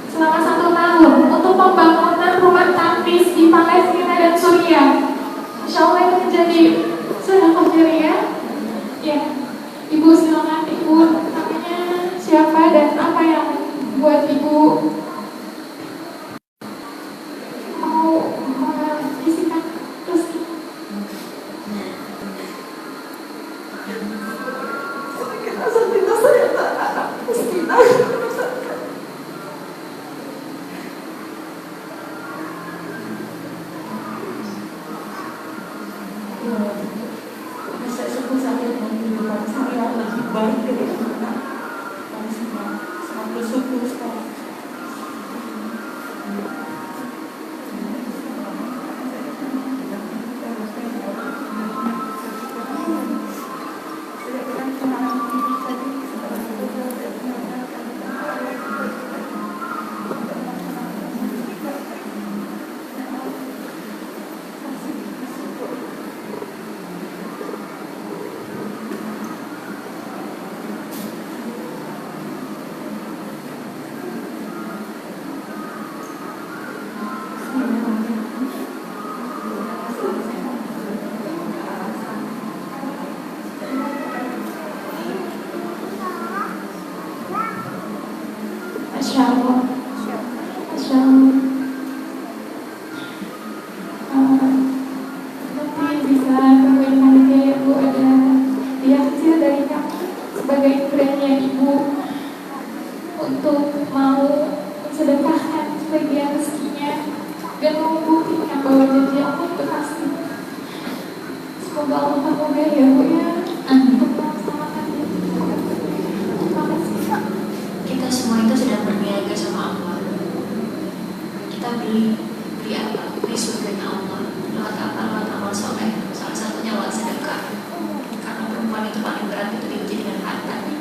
Selama 1 tahun untuk pembangunan rumah tahfiz di Palestina dan Suriah. Insya Allah itu menjadi sedekah jariah. Ya, Ibu silakan Ibu namanya siapa dan apa yang buat Ibu mau mengisikan rezeki. Kita saya anak miskin. Saya sungguh sangat menghidupkan saya lebih baik dari anak. Sangat bersyukur sekali. tapi bisa temuin panitia ya Bu, ada dia kecil dari kami sebagai brandnya Ibu untuk mau mensedekahkan sebagian rezekinya dan mau membuktikan bahwa janji Allah itu pasti. Semoga Allah mengubah ya Bu ya. Untuk melaksanakannya. Terima kasih. Kita semua itu sedang berniaga sama Allah. Kita beli apa? Beli surganya Allah. Lewat apa? Lewat amal soleh. Salah satunya lewat sedekah. Karena perempuan itu paling berat itu diuji dengan hartanya.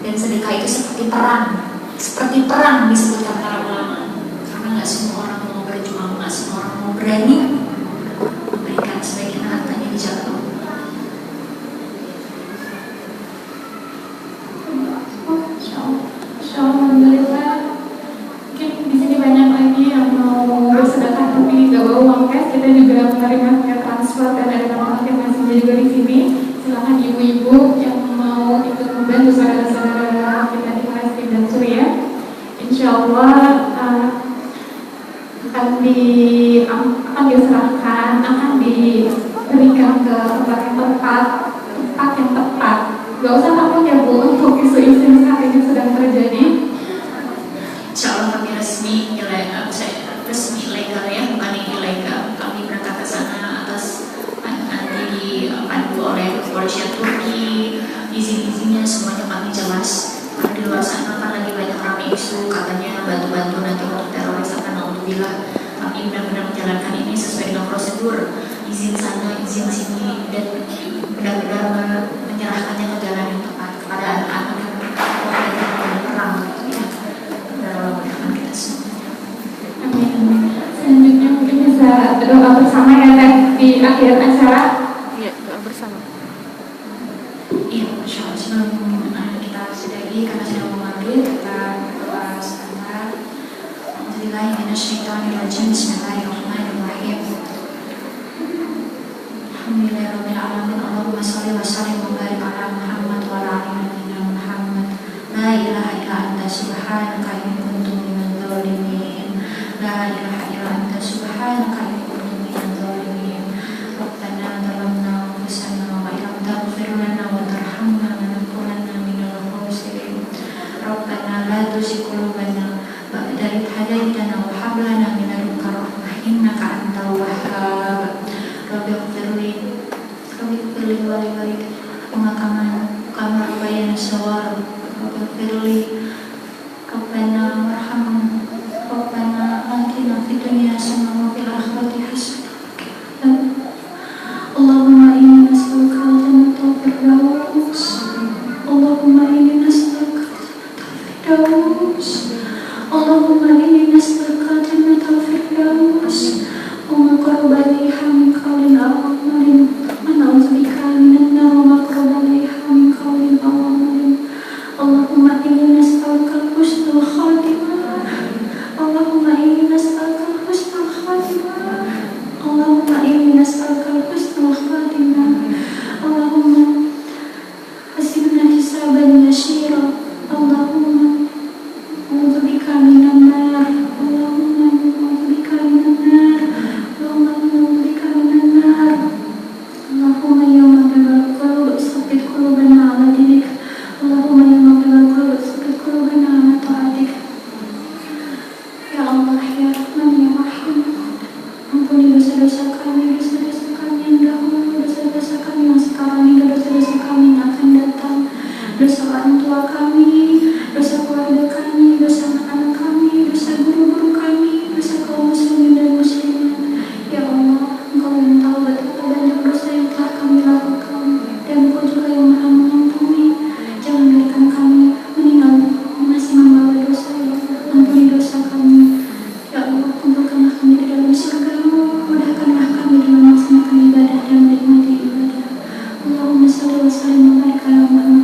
Dan sedekah itu seperti perang disebutkan para ulama. Karena nggak semua orang mau berjuang, nggak semua orang mau berani memberikan sebagian hartanya di jalan Allah. Alhamdulillah, mungkin di sini banyak lagi yang mau bersedekah tapi nggak bawa uang cash. Kita juga menerima via transfer dan ada teman-teman yang masih juga di sini. Silakan ibu-ibu yang mau ikut membantu saudara-saudara kita di Palestina dan Suriah. Insya Allah akan diserahkan, akan diberikan ke tempat yang tepat. Gak usah takut ya Bu untuk isu-isu yang saat ini sedang terjadi. Insya Allah kami resmi legal ya, bukan ilegal. Kami berangkat ke sana atas nanti dipandu oleh kepolisian Turki, izin-izinnya semuanya kami jelas. Karena di luar sana kan lagi banyak ramai isu katanya bantu-bantu nanti untuk teroris akan alhamdulillah. Kami benar-benar menjalankan ini sesuai dengan prosedur, izin sana, izin sini, dan benar-benar menyerahkannya ke jalan yang tepat kepada anak-anak yang perang ya, dalam teman kita semua. Amin. Selanjutnya mungkin bisa berdoa bersama ya Teh di akhir acara. Iya, doa bersama. Iya, Masya Allah. Sebelum kita sudahi karena sudah mau maghrib, kita berdoa bersama. Alhamdulillahirrahmanirrahim. Bismillahirrahmanirrahim. Alhamdulillahirabbil alamin. Allahumma shalli wa sallim wa barik ala Muhammad wa ala ali nabiyyina Muhammad. La ilaha illa anta subhanaka inni kuntu minadz dzalimin. La ilaha illa anta subhanaka inni kuntu minadz dzalimin. Rabbana zalamna anfusana wa illam taghfir lana wa tarhamna lanakunanna minal khasirin. Rabbana la tuzigh qulubana ba'da idh hadaytana wa hab lana min ladunka rahmah innaka antal wahhab. Rabbi ighfirli wa li walidayya kama rabbayani shaghira. Rabbi ighfirli Rabbana warhamna Rabbana atina fid dunya hasanah wa fil akhirati hasanah. Allahumma inni nas'aluka al-jannata wal firdaus. Allahumma inni nas'aluka al-firdaus. Allahumma inni nas'aluka al-jannata wal firdaus. Wa ma qaraba ilayha min qawlin aw amalin. Wa na'udzubika minan nar wa ma qaraba ilayha min qawlin aw amalin. Allahumma inni nas'aluka al-husnal khatimah. Allahumma inni nas'aluka al-husnal khatimah. Allahumma inni nas'aluka al-husnal khatimah. Allahumma hasibna hisaban yasira. Allahumma a'udzubika minan nar. Allahumma a'udzubika minan nar. Allahumma a'udzubika minan nar. Allahumma ya muqallibal qulub tsabbit qulubana 'ala dinik. Allahumma ya muqallibal qulub tsabbit qulubana 'ala ta'atik. Ya Allah ya Rahman ya Rahim. Ampuni dosa-dosa kami yang dahulu, dosa-dosa kami yang sekarang hingga dosa-dosa kami yang akan datang. Dosa orang tua kami, dosa keluarga kami, dosa anak-anak kami, dosa guru-guru kami, dosa kaum muslimin dan muslimat. Ya Allah, Engkau yang tahu betapa banyak dosa yang telah kami lakukan, dan Engkau juga yang maha mengampuni. Jangan biarkan kami meninggal masih membawa dosa. Ya Allah, ampuni dosa kami. Ya Allah, kumpulkanlah kami di dalam surga-Mu, mudahkanlah kami dalam melaksanakan ibadah dan menikmati ibadah. Allahumma shalli wa sallim wa barik ala Muhammad